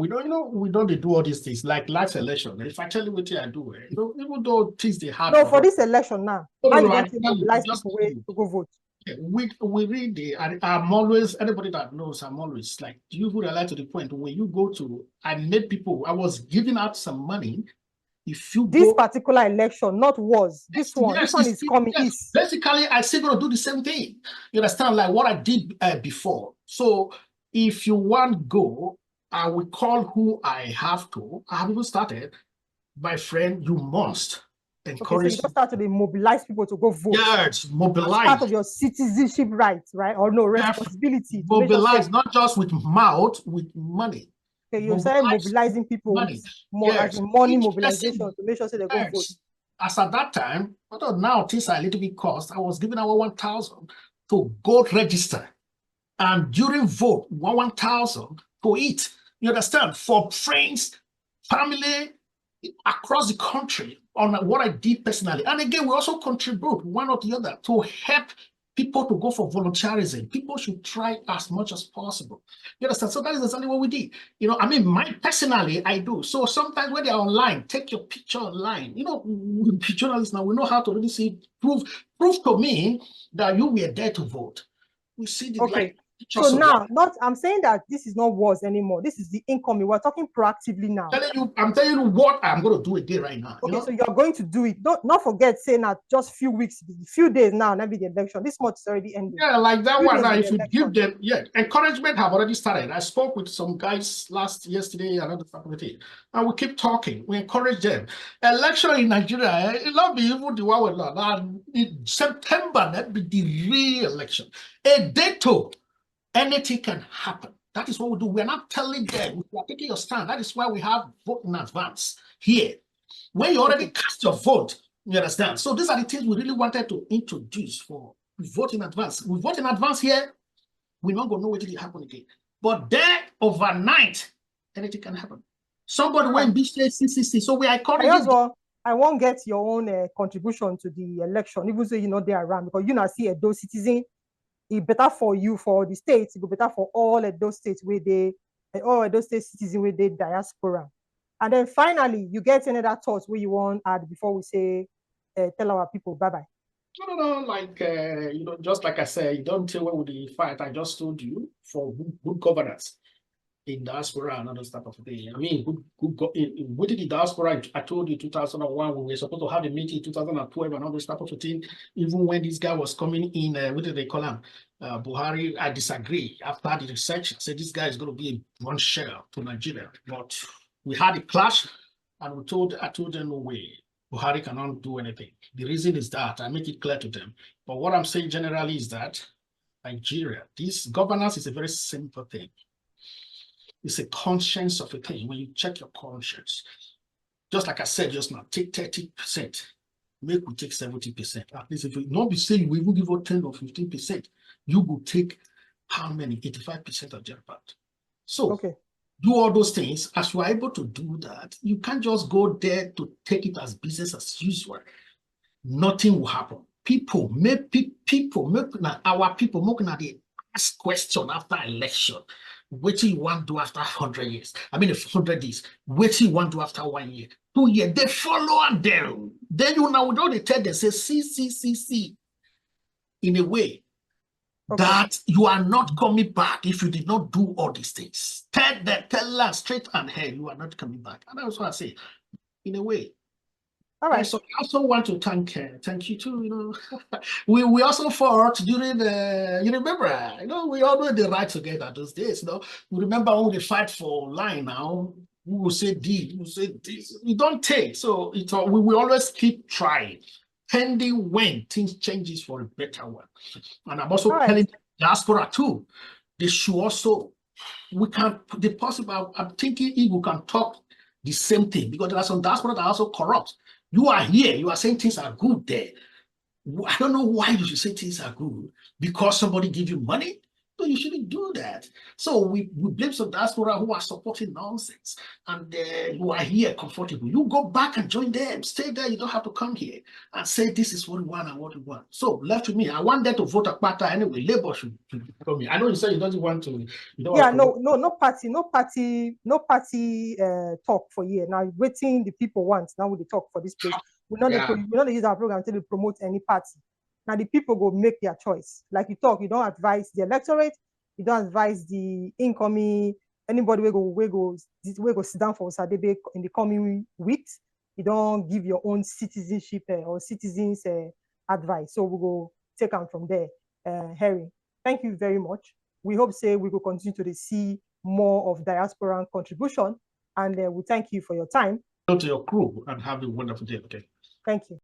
we don't do all these things like last election. If I tell you what I do, even though things they happen.
No, for this election now, how you don't mobilize people to go vote?
We read I'm always, anybody that knows, I'm always like, you would alert to the point when you go to, I was giving out some money. If you
this particular election, not was this one. This one is coming.
Yes. Basically, I still gonna do the same thing. You understand, like what I did before. So if you want go, I will call who I have to. I have even started. My friend, you must encourage.
Okay, so you just start to mobilize people to go vote.
Yes, mobilize.
As part of your citizenship rights, right? Or no responsibility.
Mobilize, not just with mouth, with money.
Okay, you start mobilizing people with money mobilization to make sure they go vote.
as at that time, although now things are a little bit cost, I was giving our 1,000 to go register. And during vote, 1,000 to eat. You understand? For friends, family across the country on what I did personally. And again, we also contribute one or the other to help people to go for volunteerism. People should try as much as possible. You understand? So that is exactly what we did. You know, I mean, personally, I do. So sometimes when they're online, take your picture online. You know, journalists now, we know how to really see, prove to me that you were there to vote. We see the
okay. So now, I'm saying that this is not wars anymore. This is the incoming. We're talking proactively now.
I'm telling you what I'm going to do again right now.
Okay, so you're going to do it. Not forget, saying that just few weeks, few days now, maybe the election. This month is already ending.
Yeah, like that one. Now, if you give them, encouragement have already started. I spoke with some guys yesterday, another faculty, and we keep talking. We encourage them. Election in Nigeria, it'll not be even the one with in September, that be the real election. A dato. Anything can happen. That is what we do. We're not telling them. We are taking your stand. That is why we have vote in advance here. When you already cast your vote, you understand? So these are the things we really wanted to introduce for vote in advance. We vote in advance here, we're not going to know what will happen again. But there, overnight, anything can happen. Somebody went BCC, so we are encouraging.
I won't get your own contribution to the election, even though you're not there around, because you now see a those citizen. It's better for you, for the states. It will be better for all of those states where all of those state citizens with the diaspora. And then finally, you get another thoughts where you want to add before we say, tell our people bye-bye.
No, like, you know, just like I said, you don't tell where would the fight. I just told you for good governance in diaspora and other stuff of thing. I mean, within the diaspora, I told you 2001, we were supposed to have a meeting in 2012 and all this type of thing. Even when this guy was coming in, what did they call him? Buhari, I disagree. After the research, I said this guy is going to be a one shell to Nigeria. But we had a clash, and I told them no way. Buhari cannot do anything. The reason is that I make it clear to them. But what I'm saying generally is that Nigeria, this governance is a very simple thing. It's a conscience of a thing. When you check your conscience, just like I said just now, take 30%, make we take 70%. At least if you not be saying we will give out 10 or 15%, you will take how many? 85% of their part. So do all those things. As you are able to do that, you can't just go there to take it as business as usual. Nothing will happen. Our people making the ask question after election. What do you want to do after 100 years? I mean, 100 days. What do you want to do after 1 year? 2 years. They follow and then you now don't tell them, say, see, in a way that you are not coming back if you did not do all these things. Tell them straight and ahead, you are not coming back. And that's what I say, in a way. All right. So I also want to thank you too. You know, we also fought during the. You remember? You know, we all were the right together those days. You know, we remember when we fight for line. Now we will say D, we will say this. We don't take. So we will always keep trying, pending when things changes for a better one. And I'm also telling diaspora too. They should also. We can. The possible. I'm thinking if we can talk the same thing, because there are some diaspora that are also corrupt. You are here, you are saying things are good there. I don't know why you should say things are good. Because somebody give you money? No, you shouldn't do that. So we blame some diaspora who are supporting nonsense. And you are here comfortable. You go back and join them. Stay there. You don't have to come here and say this is what we want and what we want. So left to me, I want them to vote a party anyway. Labor should come here. I know you said you don't want to.
No party talk for year. Now waiting the people want. Now we talk for this place. We're not use our program to promote any party. Now the people go make their choice. Like you talk, you don't advise the electorate, you don't advise the incoming anybody we go sit down for Sadebe in the coming weeks. You don't give your own citizenship or citizens advice. So we go take them from there. Harry, thank you very much. We hope we will continue to see more of diaspora contribution, and we thank you for your time.
Go to your crew and have a wonderful day. Okay.
Thank you.